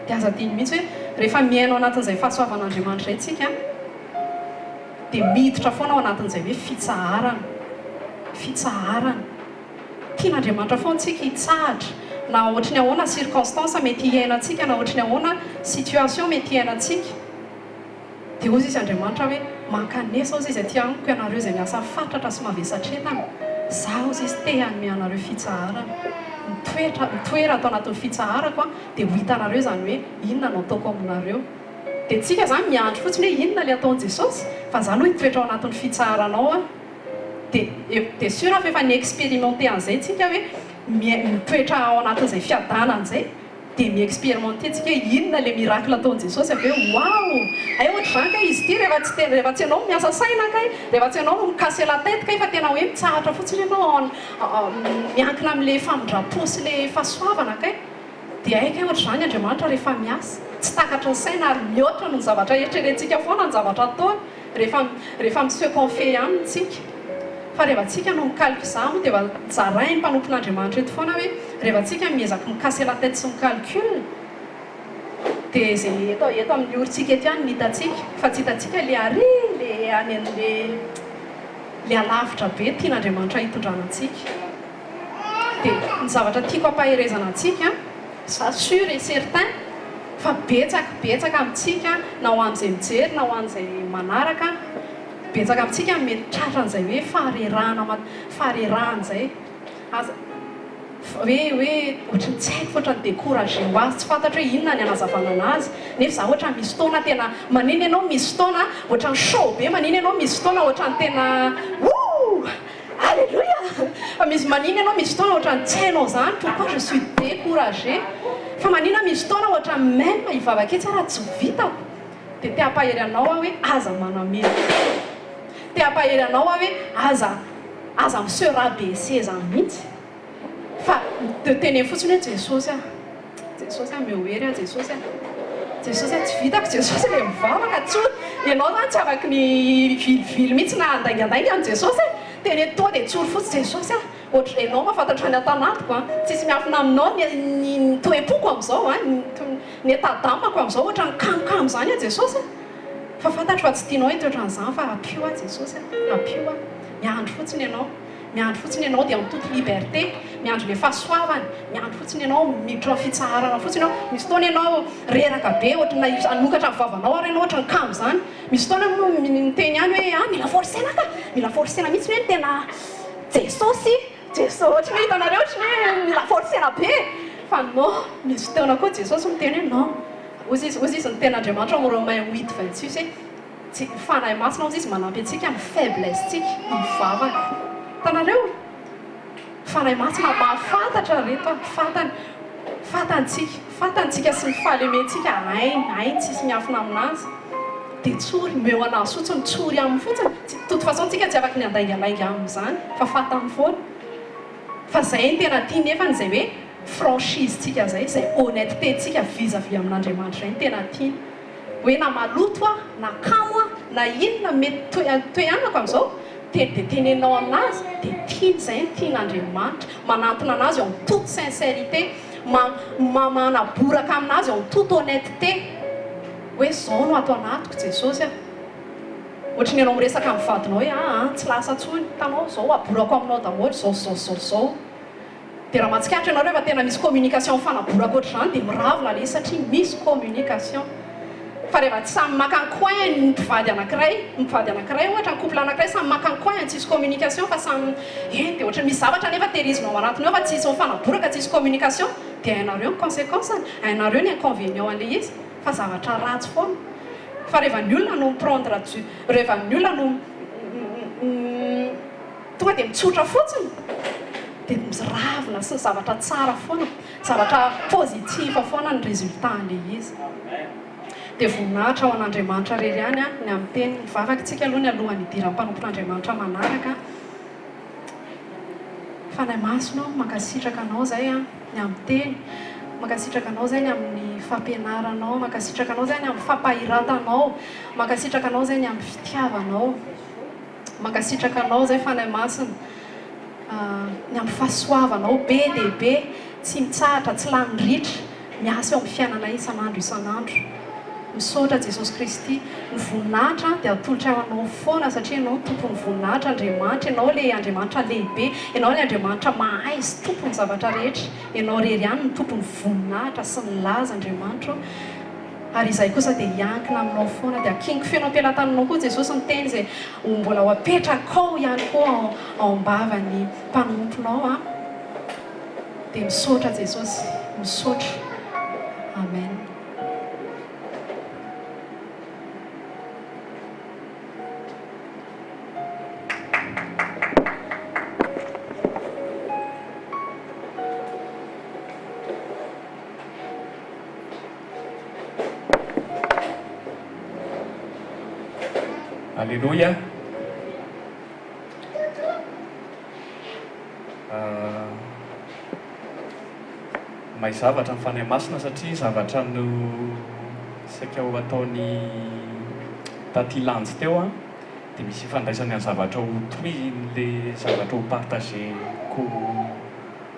Dia aza diny mihitsy hoe rehefa miaina ao anatin'izay fahasoavan'Andriamanitra itsika dia miditra foana ao anatin'izay hoe fitsaharana. fitsaharana. Tian'Andriamanitra foana tsika hitsahatra na ohatry ny ahoana circonstance mety hiainantsika na ohatry ny ahoana situation mety hiainantsika. Dia ozy izy Andriamanitra hoe mankanesa ozy izy aty amiko ianareo izay miasa fatratra sy mavesatretana. Zaho ozy izy te hanome anareo fitsaharana. Mitoera atao anatin'ny fitsaharako dia ho hitanareo izany hoe inona no ataoko aminareo. Dia tsika zany miandry fotsiny hoe inona ilay ataon'i Jesosy fa zany hoe hitoetra ao anatin'ny fitsaharanao dia sûr fa efa niexpérimenté an'izay tsika hoe mitoetra ao anatin'izay fiadanana izay dia miexpérimenté tsika hoe inona ilay miracle ataon'i Jesosy avy hoe wow ay ohatra zany ka izy ity rehefa tsy ianao miasa saina kay rehefa tsy ianao mikase la tête kay fa tena hoe mitsahatra fotsiny ianao miankina amin'ilay famindra-po sy ilay fahasoavana kay dia ay kay ohatra zany Andriamanitra rehefa miasa tsy takatra ny saina ary mihoatra no ny zavatra eritreretintsika foana ny zavatra atao rehefa se confie amintsika. Fa rehefa tsika no mikalky zamo dia zarainy mpanompon'Andriamanitra eto foana hoe rehefa tsika miezaka mikase la tête sy micalcul dia zay eto amin'ny orintsika ety ihany nitatsika fa tsy hitatsika le ary le any le alavitra be tian'Andriamanitra hitondranantsika. Dia ny zavatra tiako ampaherezana antsika ça sûr et certain fa betsaka amintsika na ho an'izay mijery na ho an'izay manaraka betsaka amintsika mety tratran'izay hoe faharerahana izay hoe ohatrany tsy haiko ohatrany découragé ho azy tsy fantatra hoe inona ny anazavana anazy nefa za ohatra misy fotoana tena maniny ianao misy fotoana ohatrany show be maniny ianao misy fotoana ohatrany tena alléluia fa misy maniny ianao misy fotoana ohatrany tsy hainao zany pourquoi je suis découragé fa manina misy fotoana ohatra même hivavaka etsy raha tsy vitako dia te hampahery anao hoe aza manamely te hampahery anao hoe aza monsieur rabaissé zany mihitsy fa teneny fotsiny hoe Jesosy mehoery Jesosy tsy vitako Jesosy le mivavaka tsotra ianao zany tsy afaka ny vilivily mihitsy na andaingandainga amin'ny Jesosy teny to dia tsory fotsy Jesosy ohatra ianao mahafantatra ny atanatiko tsisy miafina aminao ny toepoko amin'izao ny etadamako amin'izao ohatra ny kamokamo zany Jesosy fa fantatro fa tsy tianao hitoetran'izany fa apio Jesosy apio miandro fotsiny ianao dia amin'ny toute liberté miandro le fahasoavany miandro fotsiny ianao miditra fitsaharana fotsiny ianao misy fotoana ianao reraka be ohatrana anokatra ny vavanao ary ianao ohatra ny kamo zany misy fotoana miteny ihany hoe mila forcena mihitsy hoe tena Jesosy ohatrany hoe hitanareo ohatrany hoe mila forcena be fa non misy fotoana koa Jesosy miteny hoe non ozy izy ny ten'Andriamanitra amin'ny Romains 8:26 hoe fanahy masina ozy izy manampy antsika amin'ny faiblesse tsika mivavaka tanareo fanahy masina mahafantatra reto fatantsika sy ny fahalementsika hainy tsisy miafina aminazy dia tsory meo anazy fotsiny tsory amin'ny fotsiny toute façon tsika tsy afaka ny andaingandainga amin'izany fa fatany foana fa zay ny tena tia nefa n'izay hoe franchise tsika zay honnêteté tsika vis-à-vis amin'Andriamanitra ny tena tia hoe na maloto na kamo na inona mety toeanako amin'izao dia tenenao aminazy dia tiany zay ny tian'Andriamanitra manantona anazy en toute sincérité manaboraka aminazy en toute honnêteté hoe zao no atao anatiko Jesosy ohatrany ianao miresaka amin'ny vadinao hoe tsy lasa tsony tanao zao aborako aminao daholo zao dia raha matsikatra ianao rehefa tena misy communication fanaborako ohatr' izany dia miravina le satria misy communication fa rehefa tsy samy makankoin ny mpivady anankiray ohatra ny couple anankiray samy makankoin tsisy communication fa samy dia ohatra misy zavatra nefa tehirizina ao anatiny ao fa tsisy mifanaboraka tsisy communication dia hainareo ny conséquence hainareo ny inconvénient an'ilay izy fa zavatra ratsy foana fa rehefa ny olona no miprendre rehefa ny olona no tonga dia mitsotra fotsiny dia miravina sy ny zavatra tsara foana zavatra positif foana ny résultat an'ilay izy dia voninahitra ao an'Andriamanitra rery ihany ny amin'ny teny mivavaka tsika aloha ny alohan'ny hidiran'ny mpanompon'Andriamanitra manaraka fanahy masina mankasitraka anao zay ny amin'ny teny mankasitraka anao zay ny amin'ny fampianaranao mankasitraka anao zay ny amin'ny fampahiratanao mankasitraka anao zay ny amin'ny fitiavanao mankasitraka anao zay fanahy masina ny amin'ny fahasoavanao be dia be tsy mitsahatra tsy lanyritra miasa eo amin'ny fiainana isan'andro misaotra Jesosy Kristy ny voninahitra dia atolotra ao anao foana satria ianao tompony voninahitra Andriamanitra, ianao ilay Andriamanitra lehibe, ianao ilay Andriamanitra mahay sy tompony zavatra rehetra, ianao rery ihany ny tompony voninahitra sy ny laza Andriamanitra. Ary izay kosa dia hiankina aminao foana dia akingo fenao am-pelantaninao koa Jesosy ny teny izay mbola ho apetrakao ihany koa ao am-bavany mpanomponao dia misaotra Jesosy, misaotra. Amen. Alléluia. Mahay zavatra ny fanahy masina satria zavatra no saika ho ataony tatie Lanjy teo dia misy ifandraisany amin'ny zavatra ho tous le zavatra ho partageko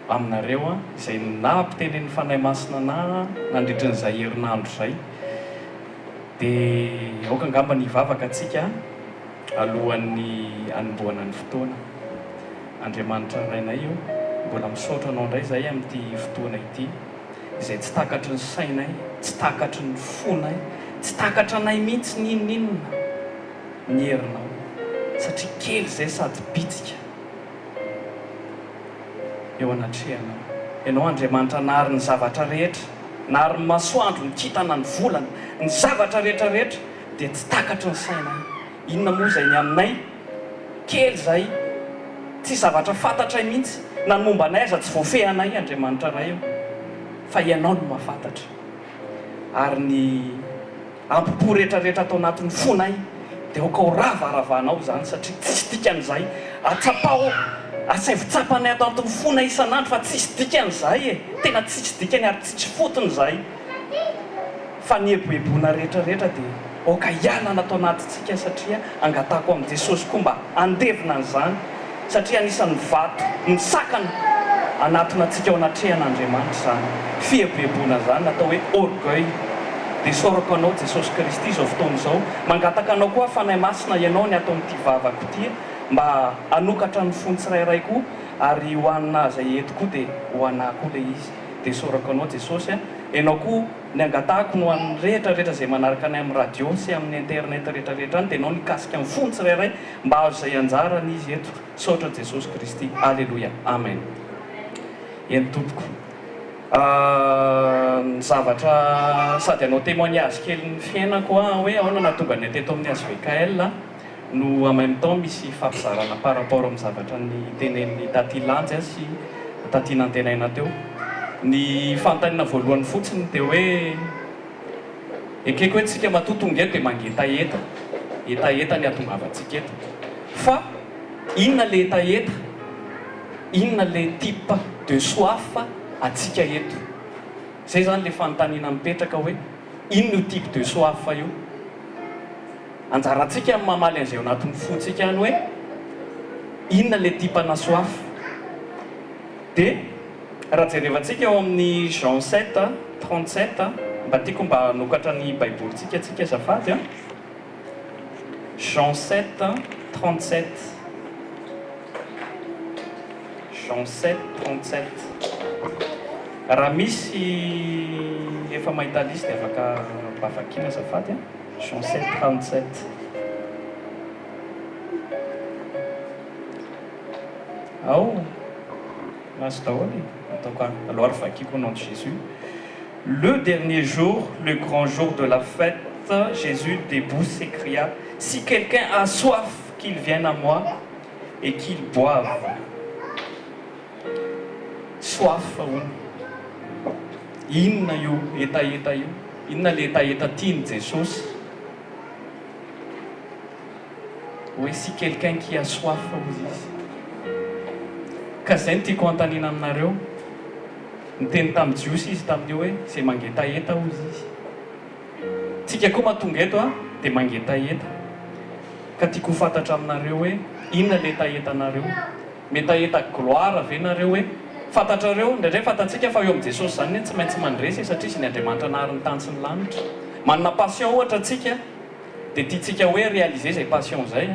aminareo izay na ampitenen'ny fanahy masina na nandritra n'izay herinandro izay. Dia aoka angamba ny vavaka atsika alohan'ny anombohana ny fotoana. Andriamanitra rainay io mbola misaotra anao indray izay amin'ity fotoana ity izay tsy takatry ny sainay, tsy takatry ny fonay, tsy takatra anay mihitsy ninonninona ny herinao satria kely izay sady bitsika eo anatrehanao. Ianao Andriamanitra nahary ny zavatra rehetra, nahary ny masoandro, ny kintana, ny volana, ny zavatra rehetrarehetra dia tsy takatry ny sainay. Inona moa izay ny aminay kely izay tsy zavatra fantatray mihitsy na ny momba anay aza tsy voafehanay Andriamanitra ray io fa ianao no mahafantatra. Ary ny ampopo rehetrarehetra atao anatin'ny fonay dia aoka ho ravaravanao izany satria tsisy dikan'izay atsapao asaivotsapanay ato anatin'ny fonay isan'andro fa tsisy dikan'izay tena tsisy dikany ary tsisy fotony izay fa ny eboebona rehetrarehetra dia aoka hialana atao anatintsika satria angatako amin'i Jesosy koa mba andevina an'izany satria anisan'ny vato ny sakana anatona antsika ao anatrehan'Andriamanitra izany fiebebona izany natao hoe orgueil. Dia saorako anao Jesosy Kristy izao fotoana izao, mangataka anao koa fanahy masina ianao ny atao amin'ity vavako ity mba hanokatra ny fony tsirairay koa ary ho anina izay eto koa dia ho anahy koa ilay izy. Dia saorako anao Jesosy ianao koa ny angatahako no an'ny rehetrarehetra izay manaraka anay amin'ny radio sy amin'ny internet rehetrarehetra any dia ianao nikasika amin'ny fony tsirairay mba azo izay anjarany izy eto. Saotra Jesosy Kristy. Alléluia. Amen. Eny tompoko. Ny zavatra sady anao témoignage kely ny fiainako hoe ahoana nahatonga ny teto amin'ny HVKL no en même temps misy fampizarana par rapport amin'ny zavatra ny tenen'ny tatie Lanjy sy tatie Nantenaina teo. Ny fanontaniana voalohany fotsiny dia hoe ekeko hoe tsika matotonga eto dia mangetaheta, etaeta ny atongavantsika eto. Fa inona le etaeta, inona le type de soif atsika eto. Zay zany le fanontaniana mipetraka hoe inona io type de soif io. Anjarantsika mamaly an'izay ao anatin'ny fontsika ihany hoe inona le type-na soif. Dia raha jerevantsika eo amin'ny Jean 7:37 mba tiako mba hanokatra ny baibolitsika atsika azafady Jean 7:37 Jean 7:37 raha misy efa mahita lisy dia afaka bavakina azafady Jean 7:37 ao maso daholo alors au nom de Jésus. Le dernier jour, le grand jour de la fête, Jésus debout s'écria: si quelqu'un a soif, qu'il vienne à moi et qu'il boive. Soif inona io etaeta io, inona le etaeta tiany Jesosy hoe si quelqu'un qui a soif hozy izy. Ka zay no tiako antanina aminareo. Niteny tamin'ny jiosy izy tamin'io hoe zay mangetaheta hozy izy. Tsika koa mahatonga eto dia mangetaheta. Ka tiako fantatra aminareo hoe inona le etaetanareo. Metaheta gloire ve nareo hoe fantatrareo ndraindray fantatsika fa eo amin'ny Jesosy zany tsy maintsy mandresy satria izy ny Andriamanitra nahary ny tany sy ny lanitra. manana passion ohatra atsika dia tiatsika hoe réaliser zay passion zay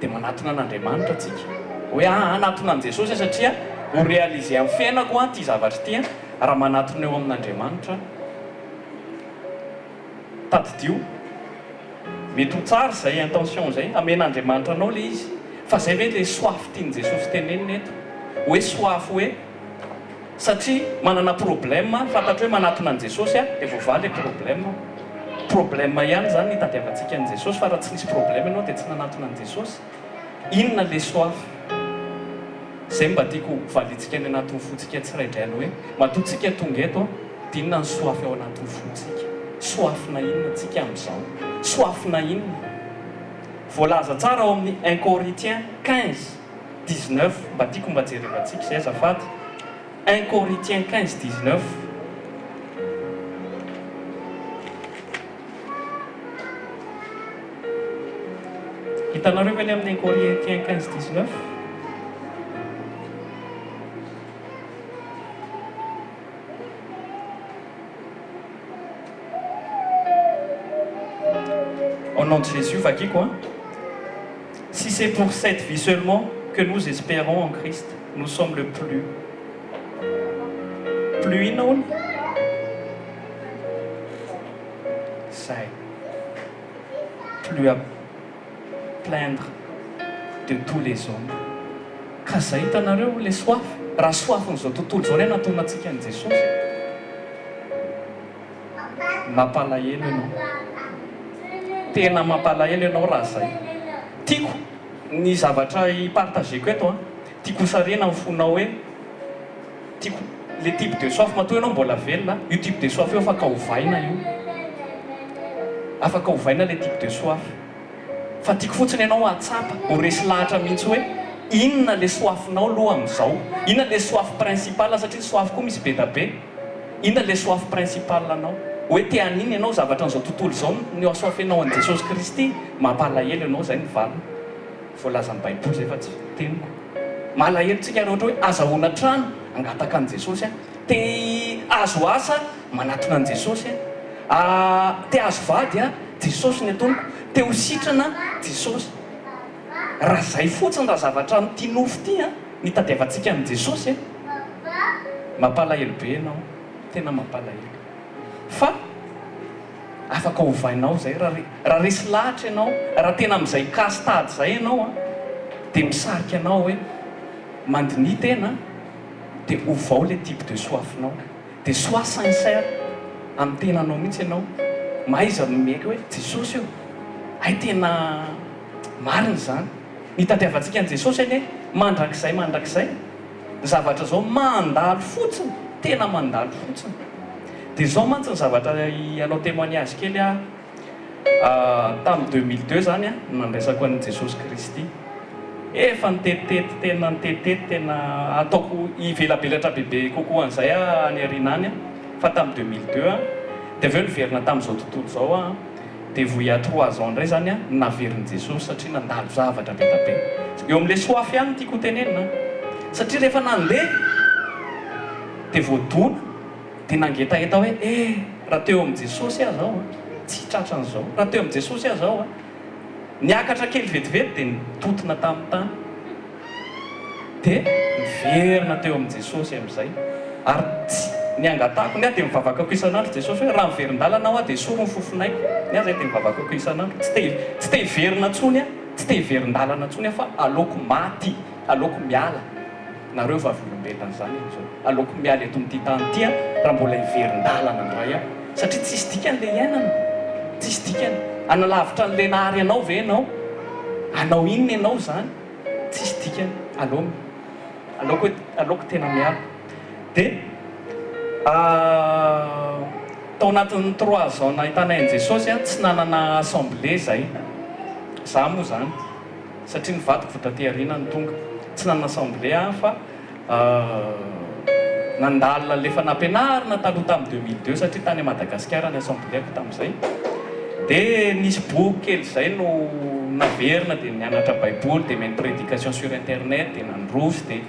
dia manatona an'Andriamanitra atsika hoe anatona an' Jesosy satria ho réaliser amin'ny fiainako ty zavatra ty raha manatona eo amin'Andriamanitra tadidio mety ho tsara zay intention zay amen'Andriamanitra anao le izy fa zay ve le soafy tiany Jesosy tenenina eto hoe soafy hoe satria manana problème fantatra hoe manatona an' Jesosy dia voavaly le problème ihany zany nitadiavantsika an' Jesosy fa raha tsy nisy problème ianao dia tsy nanatona an' Jesosy inona le soafy zay mba tiako valitsika ny anatin'ny fotsika tsiraidrainy hoe matotsika tonga eto dia inona ny soafy ao anatin'ny fotsika soafina inona tsika amin'izao soafina inona voalaza tsara ao amin'ny 1 Corinthiens 15:19 mba tiako mba jerevantsika zay azafady 1 Corinthiens 15:19 hitanareo ve ny amin'ny 1 Corinthiens 15:19 Au nom de Jésus, vaquille quoi? Si c'est pour cette vie seulement que nous espérons en Christ, nous sommes le plus innon. C'est plus à plaindre de tous les hommes. Ka zay hitanareo le soif, raha soafin'izao tontolo zao ny nataonantsika an' Jesosy. Mampalahelo ianao. Tena mampalahelo ianao raha zay. Tiako ny zavatra hipartageko eto tiako sarena amin'ny fonao hoe tiako le type de soif matoa ianao mbola velona io type de soif io afaka hovaina io afaka hovaina le type de soif fa tiako fotsiny ianao atsapa ho resy lahatra mihitsy hoe inona le soafinao aloha amin'izao inona le soif principal satria soif koa misy be da be inona le soif principal anao hoe te haniny ianao zavatra n'izao tontolo izao ny asoafinao an' Jesosy Kristy mampalahelo ianao zay ny valiny voalaza ny baiboly zay fa tsy teniko malahelo tsika raha ohatra hoe azahoana trano angataka an' Jesosy te azo asa manatona an' Jesosy te azo vady Jesosy ny atoniko te ho sitrana Jesosy raha zay fotsiny raha zavatra ty nofo ty nitadiavantsika an' Jesosy mampalahelo be ianao tena mampalahelo fa afaka hovainao zay raha resy lahatra ianao raha tena amin'izay castade zay ianao dia misarika anao hoe mandini tena dia ovao le type de soafinao dia sois sincère amin'ny tenanao mihitsy ianao maiza mimeky hoe Jesosy io ay tena marina zany nitadiavantsika an' Jesosy anie mandrakizay zavatra zao mandalo fotsiny tena mandalo fotsiny dia zao mantsy ny zavatra anao témoignage kely tamin'ny 2002 zany nandraisako an'i Jesosy Kristy efa nitetitety tena ataoko ivelabelatra bebe kokoa an'izay any arinany fa tamin'ny 2002 dia aveo niverina tamin'izao tontolo zao dia voy à 3 ans indray zany naverin'i Jesosy satria nandalo zavatra be da be eo amin'le soif ihany tiako tenenina satria rehefa nandeha dia voadona dia nangetaheta hoe raha teo amin'i Jesosy zao tsy tratra an'izao raha teo amin'i Jesosy zao niakatra kely vetivety dia nitotona tamin'ny tany dia miverina teo amin'i Jesosy amin'izay ary tsy niangatako dia mivavakako isan'andro Jesosy hoe raha miverin-dalana dia soro ny fofonaiko zay dia mivavakako isan'andro tsy te hiverina ntsony tsy te hiverin-dalana ntsony fa aleoko maty aleoko miala nareo vavolombelona zany aleoko miala eto amin'ity tany ty raha mbola hiverin-dalana ndray satria tsisy dikany le iainana tsisy dikany analavitra n'le nahary anao ve ianao anao inona ianao zany tsisy dikany aleoko tena miala dia tao anatin'ny 3 ans nahitanay an' Jesosy tsy nanana assemblée zay za moa zany satria nivadiko votateharina ny tonga tsy nanana assemblée fa nandalina lefa nampianarina taloha tamin'ny 2002 satria tany Madagasikara ny assembléako tamin'izay dia nisy boky kely zay no naverina dia nianatra baiboly dia meny prédication sur internet dia nandrosy dia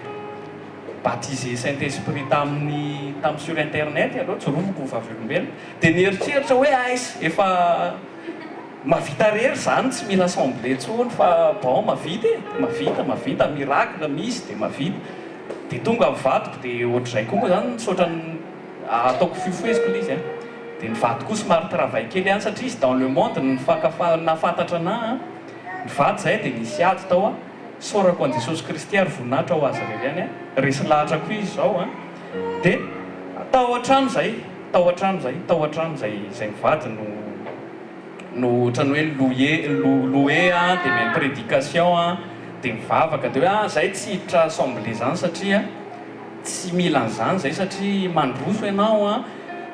baptisé Saint-Esprit tamin'ny sur internet aloha jorovoko vavelombelona dia nieritreritra hoe aizy efa mavita rery zany tsy mila assemblée tsony fa bon mavita miracle misy dia mavita dia tonga mivadiko dia ohatr'izay koa moa zany sotrany ataoko fifoeziko ilay izy a dia nivady koa somary travail kely ihany satria izy dans le monde nafantatra anahy nivady zay dia nisy ady tao a sorako an Jesosy Kristy ary voninahitra ho azy rery ihany a resy lahatra koa izy zao a dia tao an-trano zay mivady no ohatrany hoe loué a dia meny prédication a dia mivavaka dia hoe zay tsy hiditra assemblée zany satria tsy mila an'izany zay satria mandroso ianao a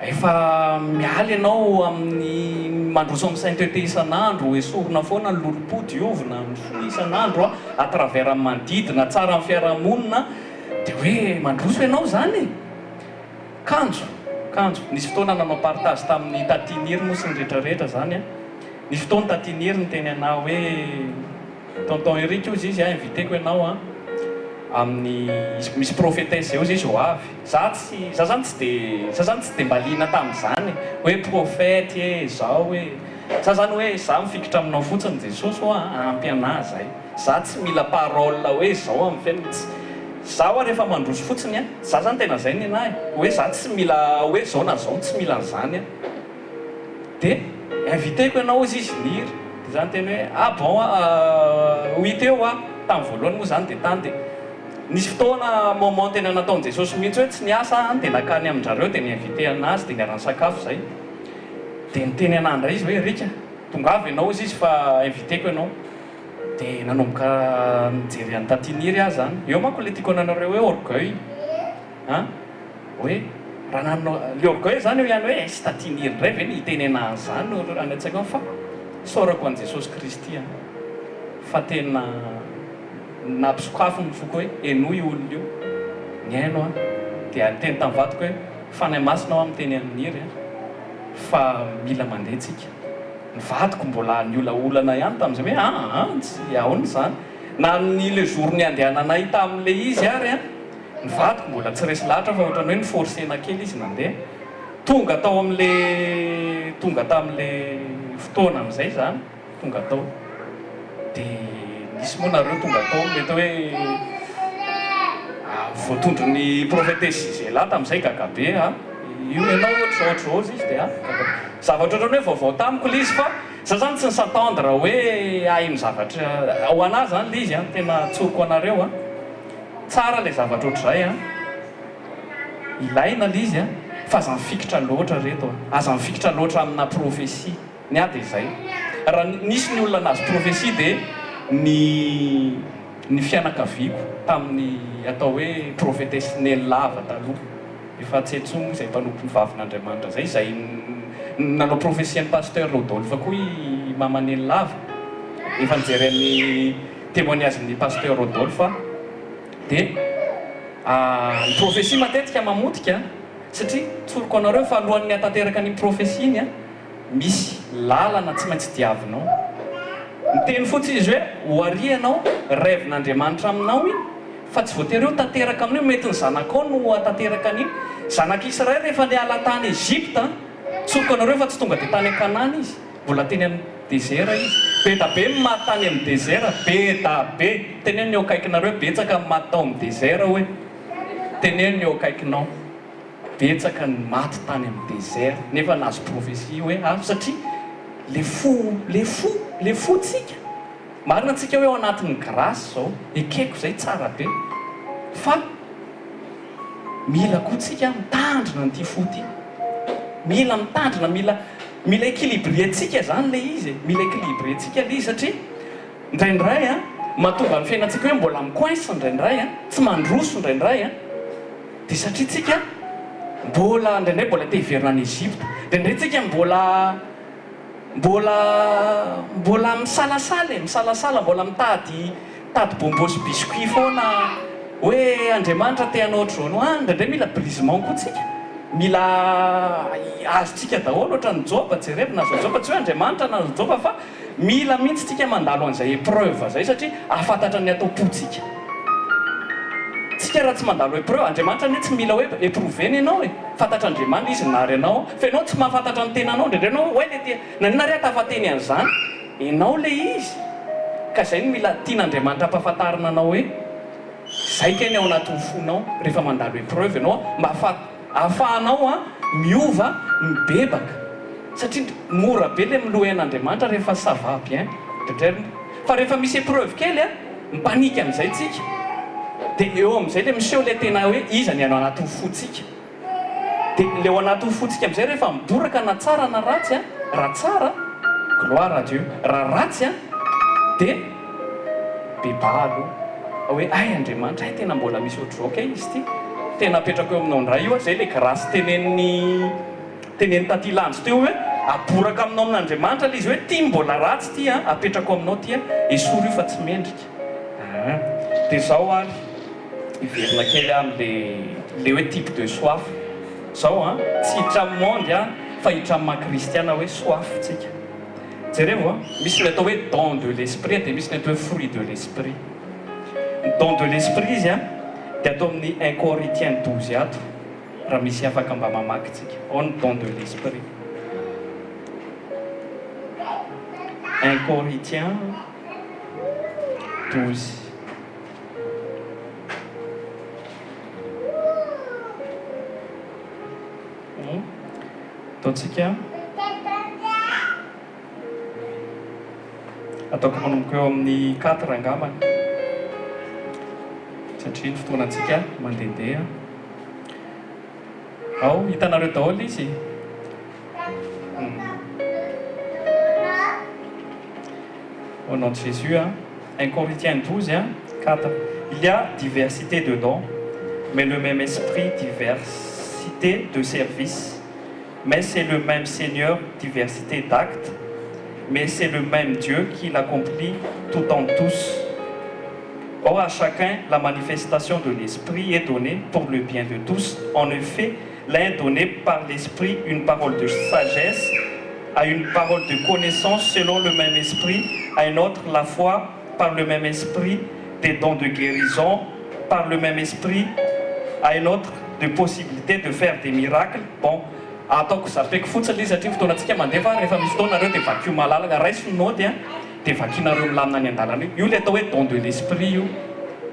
efa mialy ianao amin'ny mandroso amin'ny sainteté isan'andro esorina foana ny lolompo diovina ny fo isan'andro a travers amin'ny manodidina tsara amin'ny fiarahamonina dia hoe mandroso ianao zany e kanjo nisy fotoana nanao partage tamin'ny tatie moa sy ny rehetrarehetra zany a nisy fotoana tatie ny teny anao hoe tonton Eric io izy inviteko ianao a amin'ny misy prophétesse eo izy ho avy za zany tsy de mbalina tamin'izany hoe prophète zao hoe za zany hoe za mifikitra aminao fotsiny Jesosy ho ampy anahy zay za tsy mila parole hoe zao amin'ny fiainana zaho rehefa mandroso fotsiny a za zany tena zay ny anahy hoe za tsy mila hoe zao na zao tsy mila an'izany a dia inviteko ianao izy niry dia zany teny hoe bon oui teo tamin'ny voalohany moa zany dia tany dia nisy fotoana moment tena nataon'i Jesosy mihitsy hoe tsy niasa dia nakany amin-jareo dia niinvité anazy dia niarany sakafo zay dia niteny anandra izy hoe rika tongavy ianao izy fa inviteko ianao dia nanomboka nijery any tatiniry ahy zany eo manko le tiako ananareo hoe orgueil hoe raha nanao le orgueil zany eo ihany hoe sy tatiniry ndray ve ny hiteny anahy zany any an-tsaiko fa sorako an'i Jesosy Kristy fa tena nampisokafo ny foko hoe enoy olona io ny haino dia teny tamin'ny vadiko hoe fanahy masina amin'ny teny amin'ny iry fa mila mandeha tsika ny vadiko mbola niolaolana ihany tamin'izay hoe tsy ahony zany na ny le jour ny andehananay tamin'le izy ary ny vadiko mbola tsy resy lahatra fa ohatrany hoe ny forcena kely izy nandeha tonga tamin'le fotoana amin'izay zany tonga tao dia nisy moa nareo tonga tao mety hoe voatondro ny prophétesse zela tamin'izay gagabe io ianao ohatrao izy dia zavatra ohatrany hoe vaovao tamiko le izy fa za zany tsy ny s'attendre hoe aino zavatra ho anahy zany le izy tena tsoroko anareo tsara le zavatra ohatr'izay ilaina le izy fa aza mifikitra loatra reto aza mifikitra loatra amina prophétie ny dia izay raha nisy ny olona anazy prophétie dia ny fianakaviako tamin'ny atao hoe prophétesse nely lava taloha efa tsy hetsomo izay mpanompo mivavin'Andriamanitra zay nanao prophétie ny pasteur Rodolphe koa i mama nely lava efa nijery amin'ny témoignage-ny pasteur Rodolphe dia ny prophétie matetika mamotika satria tsoroko anareo fa alohan'ny hatanteraka ny prophétie iny misy lalana tsy maintsy diavinao miteny fotsiny izy hoe hoarianao rêven'Andriamanitra aminao iny fa tsy voatery eo tanteraka amin'io mety ny zanakao no tanteraka an'iny zanak'Israël rehefa niala tany Egypte tsoroko anareo fa tsy tonga dia tany Kanana izy mbola teny amin'ny désert izy betabe maty tany amin'ny désert betabe teneno ny eo akaikinareo betsaka maty tao amin'ny désert hoe teneno ny eo akaikinao betsaka ny maty tany amin'ny désert nefa nazo prophétie hoe satria le fo tsika marina antsika hoe ao anatin'ny grâce zao ekeko zay tsara be fa mila koa tsika mitandrina n'ity fo ty mila mitandrina mila équilibré tsika zany le izy mila équilibré tsika le izy satria ndraindray mahatonga ny fiainantsika hoe mbola micoince ndraindray tsy mandroso ndraindray dia satria tsika mbola ndraindray mbola te hiverina any Egypte ndraindray tsika mbola misalasala mbola mitady bombosy biscuit foana hoe Andriamanitra te hanao ohatr'izao ndraindray mila brisement koa tsika mila azotsika daholo ohatra ny joba jerevina azo joba tsy hoe Andriamanitra na azo joba fa mila mihitsy tsika mandalo an'izay épreuve zay satria ahafantatra ny atao-potsika tsika raha tsy mandalo épreuve andriamanitra ny tsy mila hoe éprouveny ianao e fantatr'andriamanitra izy nary anao fa ianao tsy mahafantatra ny tenanao ndraindray anao hoe le ty nanina tafateny an'izany ianao le izy ka zay no mila tian'andriamanitra ampahafantarina anao hoe zay keny ao anatin'ny fonao rehefa mandalo épreuve ianao mba ahafahanao miova mibebaka satria mora be le milohan'andriamanitra rehefa ça va bien fa rehefa misy épreuve kely mipanika amin'izay tsika dia eo amin'izay le miseho le tena hoe iza ny anao anatin'ny fotsika dia le ao anatin'ny fotsika amin'izay rehefa midoraka na tsara na ratsy raha tsara gloire à Dieu raha ratsy dia bebalo hoe ay andriamanitra ay tena mbola misy ohatr'izao ke izy ty tena apetrako eo aminao ndray io zay le grâce tenen'ny tatie Lanjy teo hoe aboraka aminao amin'andriamanitra le izy hoe ty mbola ratsy ty apetrako aminao ty esory io fa tsy mendrika dia zao ary iverina kely am'le hoe type de soif zao tsy hiditra amin'ny monde fa hiditra amin'ny maha-kristiana hoe soif tsika jereo misy ny atao hoe don de l'esprit dia misy ny atao hoe fruit de l'esprit don de l'esprit izy dia atao amin'ny 1 Corinthiens 12 ato raha misy afaka mba mamaky tsika ao ny don de l'esprit 1 Corinthiens 12 ataontsika ataoko manomboka eo amin'ny 4 angambany satria ny fotoanantsika mandehandeha ao hitanareo daholo izy au nom de Jésus 1 Corinthiens 12 4 il y a diversité de dons mais le même esprit, diversité de services, mais c'est le même Seigneur, diversité d'actes, mais c'est le même Dieu qui l'accomplit tout en tous. Or, à chacun, la manifestation de l'Esprit est donnée pour le bien de tous. En effet, l'un donné par l'Esprit une parole de sagesse, à une parole de connaissance selon le même Esprit, à un autre la foi par le même Esprit, des dons de guérison par le même Esprit, à un autre de possibilité de faire des miracles. Bon, ataoko zapeko fotsiny le satria fotoanantsika mandefa rehefa misy fotoanareo dia vakio malalaka raisonnaody dia vakianareo milamina any an-dalana io le atao hoe don de l'esprit io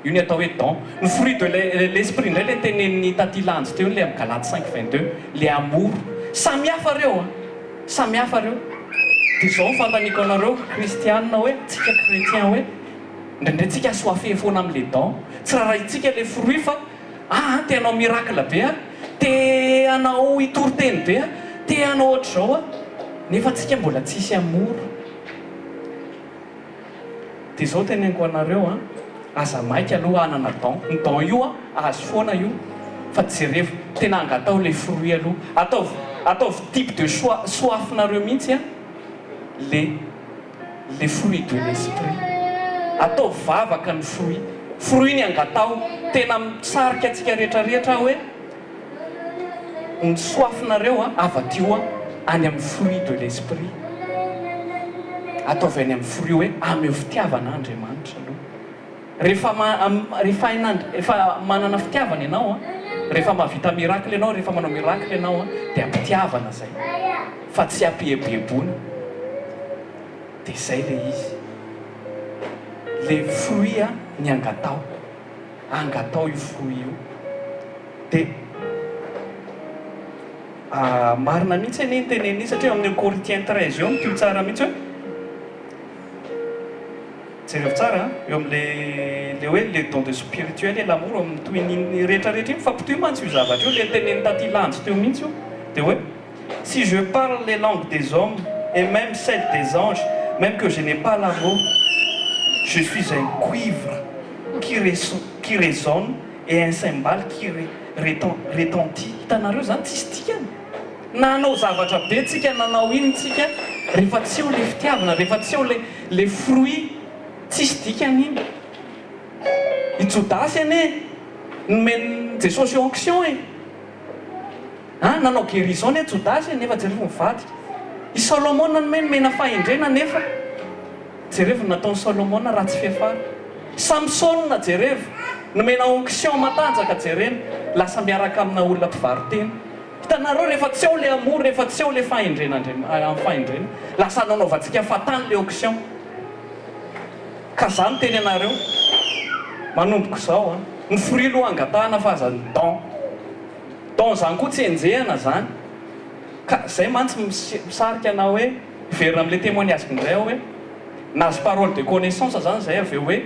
ny atao hoe don ny fruit de l'esprit indray le tenen'ny tatie Lanjy teo le amin'ny Galates 5:22 le amour samihafa reo samihafa reo dia zao fantaniko anareo kristianina hoe tsika chrétien hoe ndraindray tsika soafe foana amin'le don tsy raha itsika le fruit fa te hanao miracle be te hanao itoriteny be te hanao ohatr'izao nefa tsika mbola tsisy amour dia zao teneniko anareo aza maika aloha hanana don ny don io azo foana io fa tsy jerevo tena angatao le fruit aloha ataovy type de soafinareo mihitsy le fruit de l'esprit atao vavaka ny fruit ny angatao tena misarika atsika rehetrarehetra hoe ny soafinareo avatio any amin'ny fruit de l'esprit ataovy any amin'ny fruit hoe ameo fitiavana Andriamanitra aloha rehefa manana fitiavana ianao rehefa mahavita miracle ianao rehefa manao miracle ianao dia ampitiavana zay fa tsy ampihebebona dia zay le izy le fruit ny angatao io fruit io dia marina mihitsy ny teneny satria amin'ny Corinthiens 13 eo mitio tsara mihitsy hoe jereo tsara eo amin'le hoe le don de spirituel et l'amour amin'ny toy rehetrarehetra iny fampitoy mantsy io zavatra io le teneny tatie Lanjy teo mihitsy io dia hoe si je parle les langues des hommes et même celles des anges même que je n'ai pas l'amour je suis un cuivre qui résonne et un cymbale qui retentit. Hitanareo zany tsisy tikany na hanao zavatra be tsika nanao iny tsika rehefa tsy eo le fitiavana rehefa tsy eo le fruit tsisy dikany iny ijodasy ane nomeny Jesosy onction nanao guérison ne jodasy nefa jerevo mivady i Salomona nomena fahendrena nefa jerevo nataony Salomona ratsy fiafara Samsona jerevo nomena onction matanjaka jerena lasa miaraka amina olona mpivaroteny hitanareo rehefa tsy ao le amour rehefa tsy ao le fahendrena amin'ny fahendrena lasa nanaovantsika fatany le onction ka za ny teny anareo manomboko zao ny fruit loha angatahana fa aza ny don zany koa tsy enjehana zany ka zay mantsy misarika anao hoe verina am'le témoignage indray aho hoe nazy parole de connaissance zany zay aveo hoe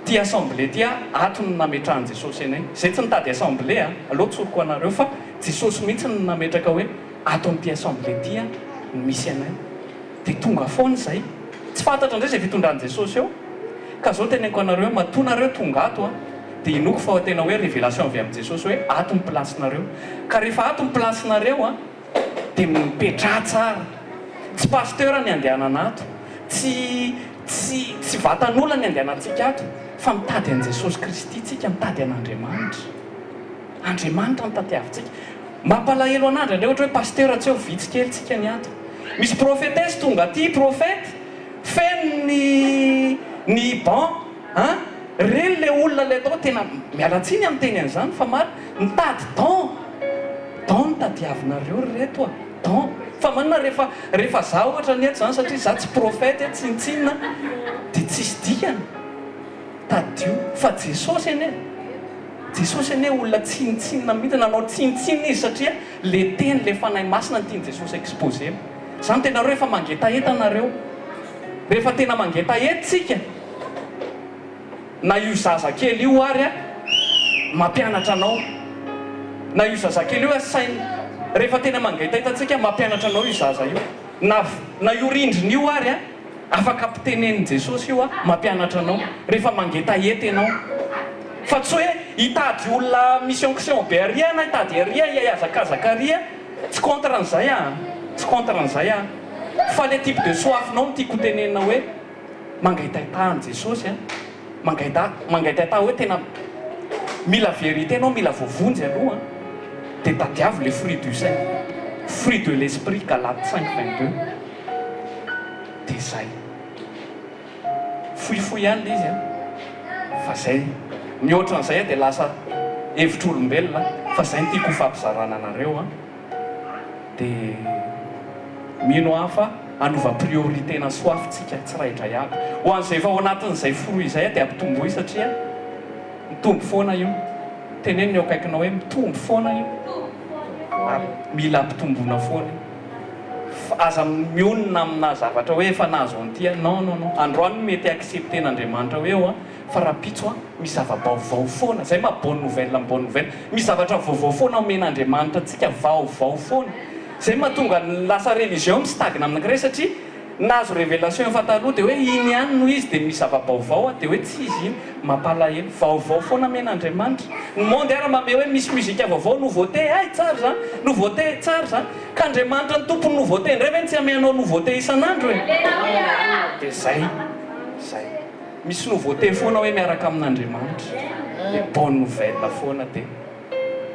ty assemblée ty atony nametrahany Jesosy anay zay tsy nitady assemblée aloha tsoroko anareo fa Jesosy mihitsy ny nametraka hoe aton'ty assemblée ty misy anay de tonga foana zay tsy fantatra indray zay fitondrany Jesosy eo ka zao teneniko anareo matonareo tonga ato de inoko fa tena hoe révélation avy amin'ny Jesosy hoe aton'ny placenareo ka rehefa aton'ny placenareo de mipetraha tsara tsy pasteur ny andehanana ato tsy vatan'olona ny andehanantsika ato fa mitady an Jesosy Kristy tsika mitady an'Andriamanitra Andriamanitra ny tatiavintsika mampalahelo an'andry indray ohatra hoe pasteur tsy eo vitsy kely tsika ny ato misy prophétesse tonga aty prophète feno ny ban reny le olona le atao tena mialatsiny amin'ny teny an'izany fa mary mitady don tadiavinareo reto don fa manina rehefa za ohatra ny eto zany satria za tsy prophète tsinitsinina de tsisy dikany tadio fa Jesosy ane olona tsinitsinina mihitsy nanao tsinitsinina izy satria le teny le fanahy masina ny tiany Jesosy exposé zany tena rehefa mangetaeta nareo rehefa tena mangetaeta tsika na io zaza kely io ary mampianatra anao na io zaza kely io sainy rehefa tena mangetaeta tsika mampianatra anao io zaza io na io rindriny io ary afaka ampitenen'i Jesosy io mampianatra anao rehefa mangetaeta ianao fa tsy hoe hitady olona misy onction be aria na hitady aria iazakazaka aria tsy contre an'izay tsy contre an'izay fa le type de soafinao mitiako tenenina hoe mangaitaita an Jesosy mangaitaita hoe tena mila vérité anao mila voavonjy aloha de tadiavo le fruit du saint fruit de l'esprit Galates 5:22 de zay fohifohy ihany le izy fa zay mihoatra an'izay de lasa hevitr'olombelona fa zay ny tiako fampizarana anareo de mino hafa anova priorité na soafitsika tsy raidray aby ho an'izay efa ao anatin'izay fruit zay de ampitomboy satria mitombo foana io teneny eo akaikinao hoe mitombo foana io mila ampitombona foana aza mionona amina zavatra hoe efa nazo an'ity non androany mety accepten'Andriamanitra hoe eo fa raha pitso misy zava-baovao foana zay ma bonne nouvelle misy zavatra vaovao foana omen'Andriamanitra tsika vaovao foana zay mahatonga lasa religion tsy tagina amin'ny Kristy satria nazo révélation fataloha de hoe iny ihany no izy de misy zava-baovao de hoe tsy izy iny mampalahelo vaovao foana amen'Andriamanitra ny monde ara mame hoe misy muzika vaovao nouveauté tsara zany nouveauté tsara zany ka Andriamanitra ny tompony nouveauté ndray ve tsy amenao nouveauté isan'andro de zay misy nouveauté foana hoe miaraka amin'Andriamanitra de bonne nouvelle foana de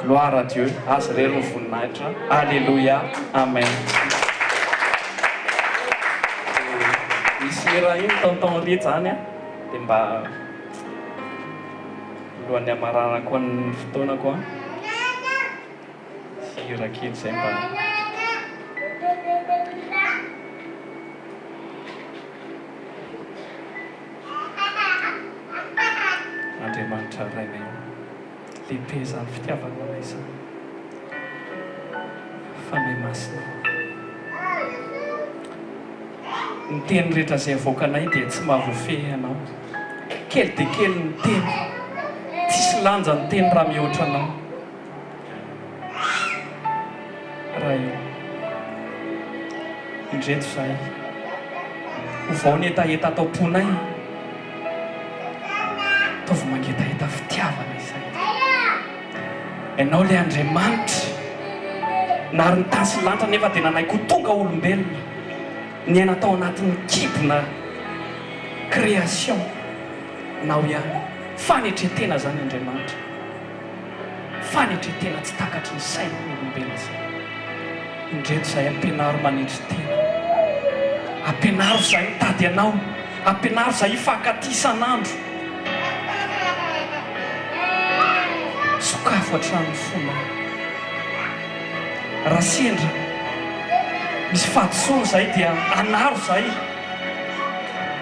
gloire à Dieu azy rery ny voninahitra alléluia amen misy raha iny tonton ry zany de mba lohan'ny amaranako ny fotoanako hira kely zay mba Andriamanitra rainay lehibe zany fitiavananay zany fanahy masina ny teny rehetra zay avoakanay dia tsy mahavoafehy anao kely de kely ny teny tsisy lanja ny teny raha mihoatra anao raha io indreto zay ho vao ny etaeta atao-ponay taovy mangetaeta fitiavana izay ianao le Andriamanitra nary ny tany sy lanitra nefa de nanaiko tonga olombelona ny aina tao anatin'ny kibona création nao ihany fanetretena zany Andriamanitra fanetretena tsy takatry ny sain'ny olombelona zay indreto zay ampianaro manetry tena ampianaro zay mitady anao ampianaro zay hifankaty isan'andro sokafo hatrano fona raha sendra misy fahadisoana zahay dia anaro zahay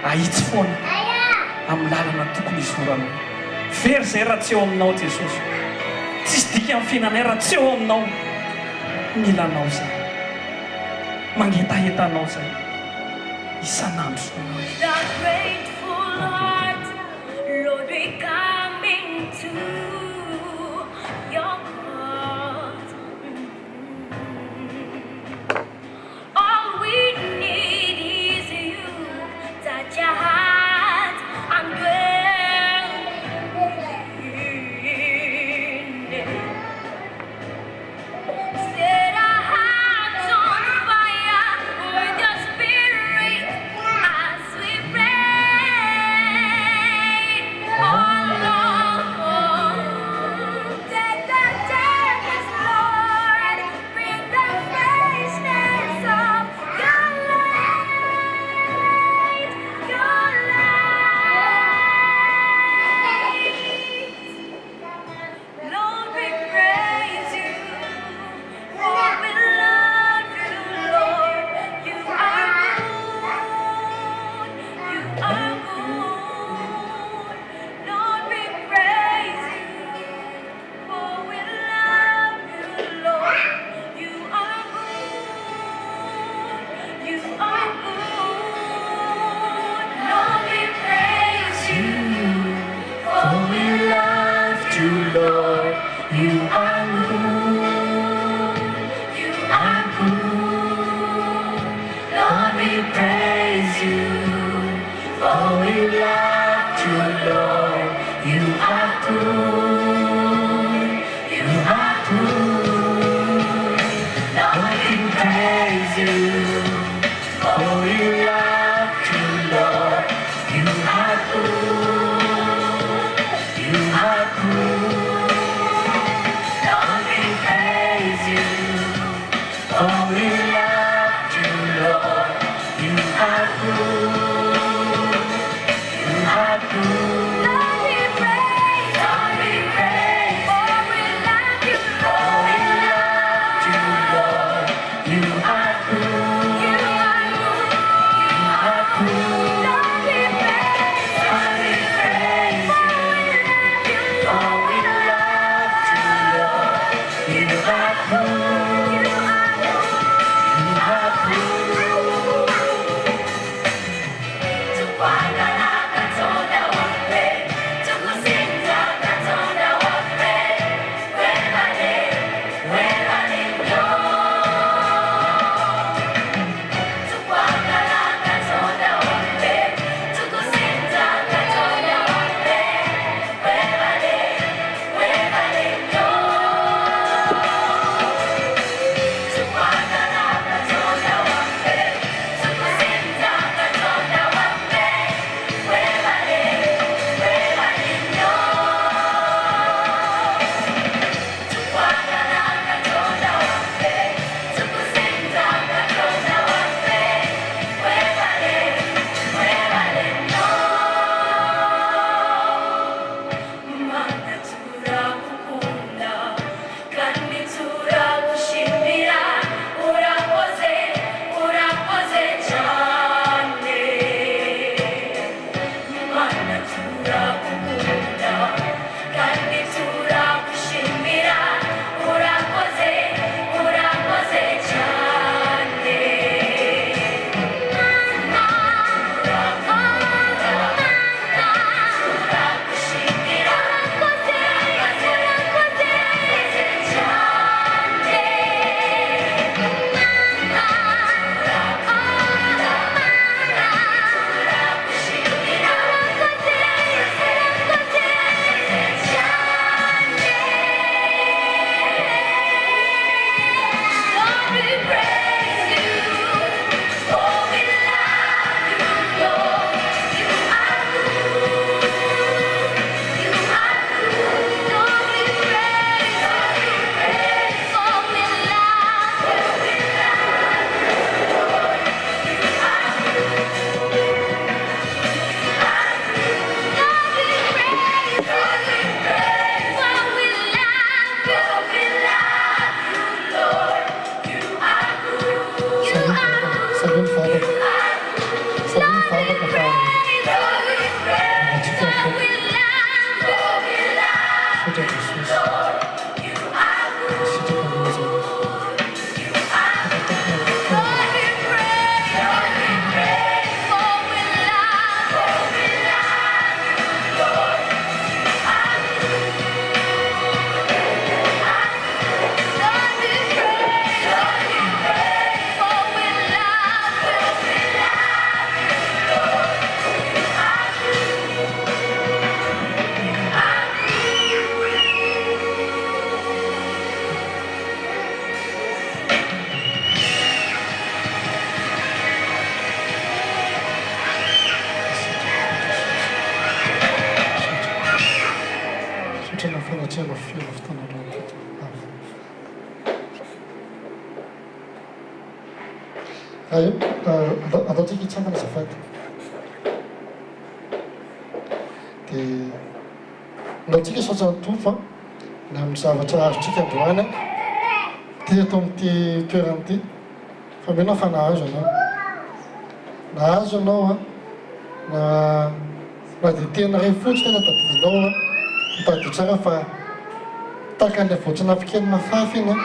ahitsy foana amin'ny lalana tokony izorana very zay raha tsy eo aminao Jesosy tsisy dika amin'ny fiainanay raha tsy eo aminao milanao zay mangetahetanao zay isanandro The grateful heart, Lord, we come into your court. All we need is you. Touch your heart and dwell in it. Set our hearts on fire with your spirit as we pray. Oh Lord, take the darkness, Lord, bring the freshness of your light, your light. Lord, we praise you, for we love you, Lord. You are good, you are good. Lord, we praise you, for we love you, Lord. You are good, you are good. Lord, we praise you, for we love you, Lord. You are good, you are good. Lord, we praise you, for we love you, Lord. You are good, you are good. Lord, we praise you, for we love you, Lord. You are good, you are good. Lord, we praise you, for we love you, Lord. You are good, you are good. Lord, we praise, for we love you, Lord. We love you, Lord. You are good, you are good, you are good. Lord, we praise, for we love you, Lord. We love you, Lord. You are good, you are good, you are good. Tukwanga na katonda waffe, tukusinza katonda waffe, weebale, weebale nnyo. Tukwanga na katonda waffe, tukusinza katonda waffe, weebale, weebale nnyo. Tukwanga na katonda waffe, tukusinza katonda waffe, weebale, weebale nnyo. Tukwanga na katonda waffe, tukusinza katonda waffe, weebale, weebale nnyo. Mana turakukunda kandi turagushimira, urakoze, urakoze cyane. Mana turakukunda kandi turagushimira, urakoze, urakoze cyane. Turagushimira, urakoze, urakoze cyane. Turagushimira, urakoze, urakoze cyane. tseno filo fotoana ataontsika hitsangana zafady dia laontsika saotsany tompo ny amin'ny zavatra azotsika androany ty eto amin'ity toerana ity fa menao fa nahazo anao nahazo anao na dia tena ray fotsy tena tadidinao mitadio tsara fa tahaka an'ilay voatsinapikely mafafy iny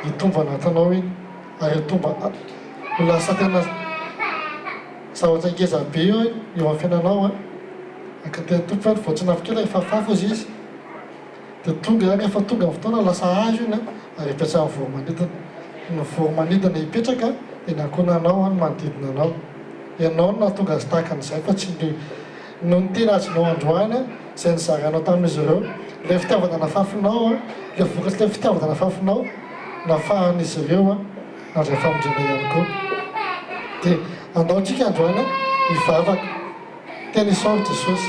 hitomba anatinao iny ary hitomba ho lasa tena zavatra ngeza be eo amin'ny fiainanao aka tena tompo hoe voatsinapikely rehefa fafy izy izy dia tonga rehefa tonga amin'ny fotoana lasa azo iny ary hipetraha voromanidina ny voromanidina hipetraka dia nankonanao ny manodidina anao ianao no nahatonga azy tahaka an'izay fa tsy no ny tena azonao androany izay nizaranao tamin'izy ireo ilay fitiavana nafafinao ilay vokatry ilay fitiavana nafafinao nafahan'izy ireo andray famonjena ihany koa dia andaontsika androany hivavaka tena isaoro jesosy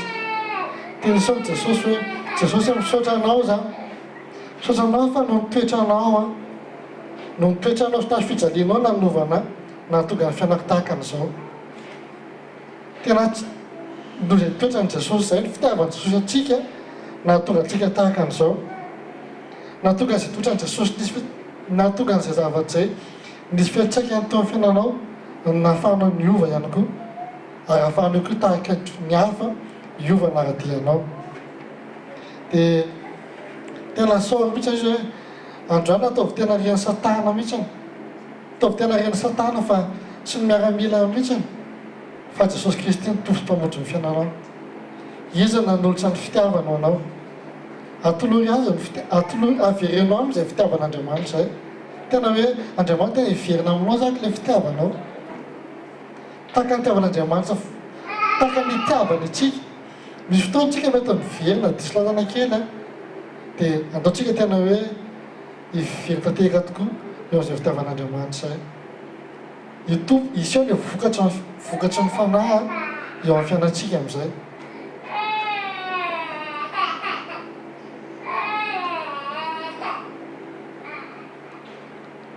tena isaoro jesosy hoe jesosy misaotra anao zany misaotra anao fa no nitoetra anao no nitoetra anao sy nazo fijalianao nanovana nahatonga ny fiainako tahaka an'izao tena no zay toetra ny jesosy izay ny fitiavan'i jesosy atsika nahatonga antsika tahaka an'izao nahatonga izay toetra ny jesosy nahatonga an'izay zavatra zay nisy fiatsaikany teo amin'ny fiainanao nahafahanao niova ihany koa ary ahafahanao koa tahaka ny hafa hiova naradianao dia tena saoro mihitsy izy hoe androany ataovy tena rian'ny satana mihitsiny ataovy tena rian'ny satana fa tsy ny miaramila mihitsiny fa jesosy kristy ny tompy mpamondro ny fiainanao izy nanolotra ny fitiavanao anao atolory azy averenao amin'izay fitiavan'Andriamanitra izay tena hoe Andriamanitra tena hiverina aminao zaka ilay fitiavanao tahaka ny fitiavan'Andriamanitra tahaka ny fitiavany itsika misy fotoana tsika mety miverina diso lalana kely dia andaontsika tena hoe hiverina tanteraka tokoa eo amin'izay fitiavan'Andriamanitra izay iseho ilay vokatry ny fanahy eo amin'ny fiainantsika amin'izay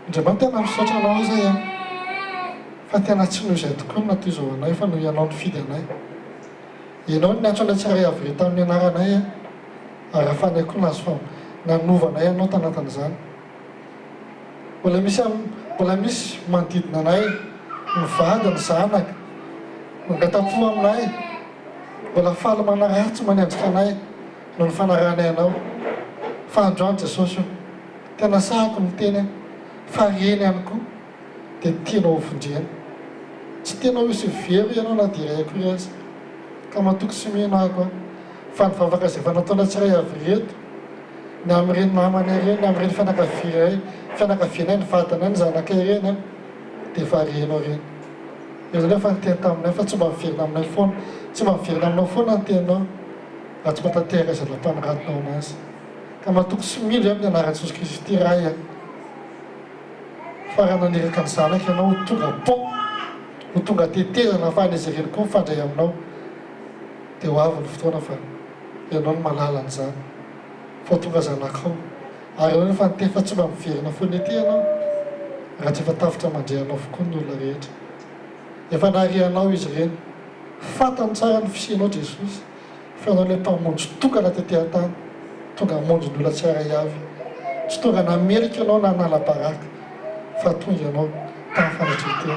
Andriamanitra tena misaotra anao zay fa tena tsy noho izay tokoa no natoy izao anay fa noho ianao nifidy anay ianao ny antso anay tsara avire tamin'ny anaranay ary ahafanay koa nazo nanovanay ianao tanatin'izany mbola misy manodidina anay mivady ny zanaka mangatapo aminay mbola faly manaratsy manendrika anay no ny fanaranay anao fa androany jesosy io tena sahako miteny fa reny ihany koa dia tianao hovondrena tsy tianao hisy very ianao na dia iray akory azy ka matoky sy mihinako fa nivavaka izay efa nataonay tsiray avy reto ny amin'ireny namana ireny amin'ireny fianakavianay ny vatanay ny zanakay ireny dia efa renao reny eo zany efa niteny taminay fa tsy mba miverina aminay foana tsy mba miverina aminao foana ny tenao raha tsy mba tanteraka izay lampaniratinao anazy ka matoky sy mindry amin'ny anaran'i Jesosy Kristy ray fa raha naniraka ny zanaka ianao ho tonga pon ho tonga tetezana afahan'izy ireny koa mifandray aminao dia ho avy ny fotoana fa ianao no malala an'izany fa tonga zanakao ary ianao nefa nitefa tsy mba miverina foana ety ianao raha tsy efa tafitra mandray anao avokoa ny olona rehetra efa naharianao izy ireny fantany tsara ny fisianao Jesosy fa ianao ilay mpamonjy tokana tetehantany tonga hamonjy ny olona tsiray avy tsy tonga namerika ianao na nala-baraka fa tonga ianao tamin'ny fanatretena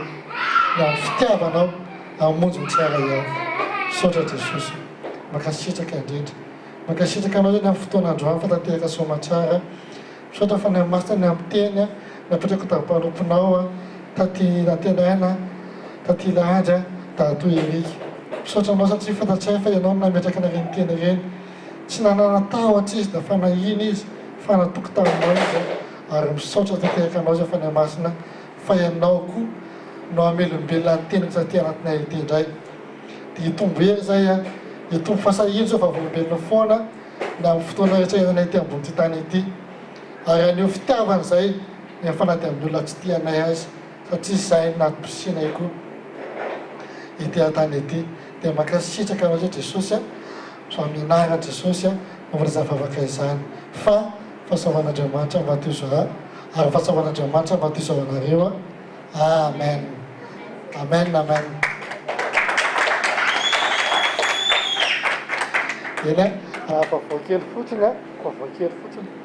na ny fitiavanao hamonjy ny tsiray avy saotra Jesosy mankasitraka indrindra mankasitraka anao zany amin'ny fotoana androany fa tanteraka somatsara misaotra fa ny amasina ny amin'ny teny napetraka tampanomponao tatie Nantenaina tatie Lanjy datoa Erika misaotra anao satria fantatsay fa ianao nametraka nareny teny ireny tsy nananatahotra izy da fa nahiny izy fa natoky taminao izy ary misaotra tanteraka anao zay fa ny amasina fa ianao koa no amelombelona ny teny satria anatinay ity indray dia hitombo hery zay hitombo fasahino zao fa voalombelona foana na amin'ny fotoana rehetra iananay ity ambony ty tany ity ary an'io fitiavana izay nefa na dia amin'ny olona tsy tianay azy satria izay natom-pisinay koa ity an-tany ity dia mankasitraka anao zay Jesosy so amin'ny anaran Jesosy mampazavavaka izany fa fahasavan'Andriamanitra matozo ary fahasavan'Andriamanitra matozo anareo. Amen. Amen. Amen. Eny vaovao kely fotsiny vaovao kely fotsiny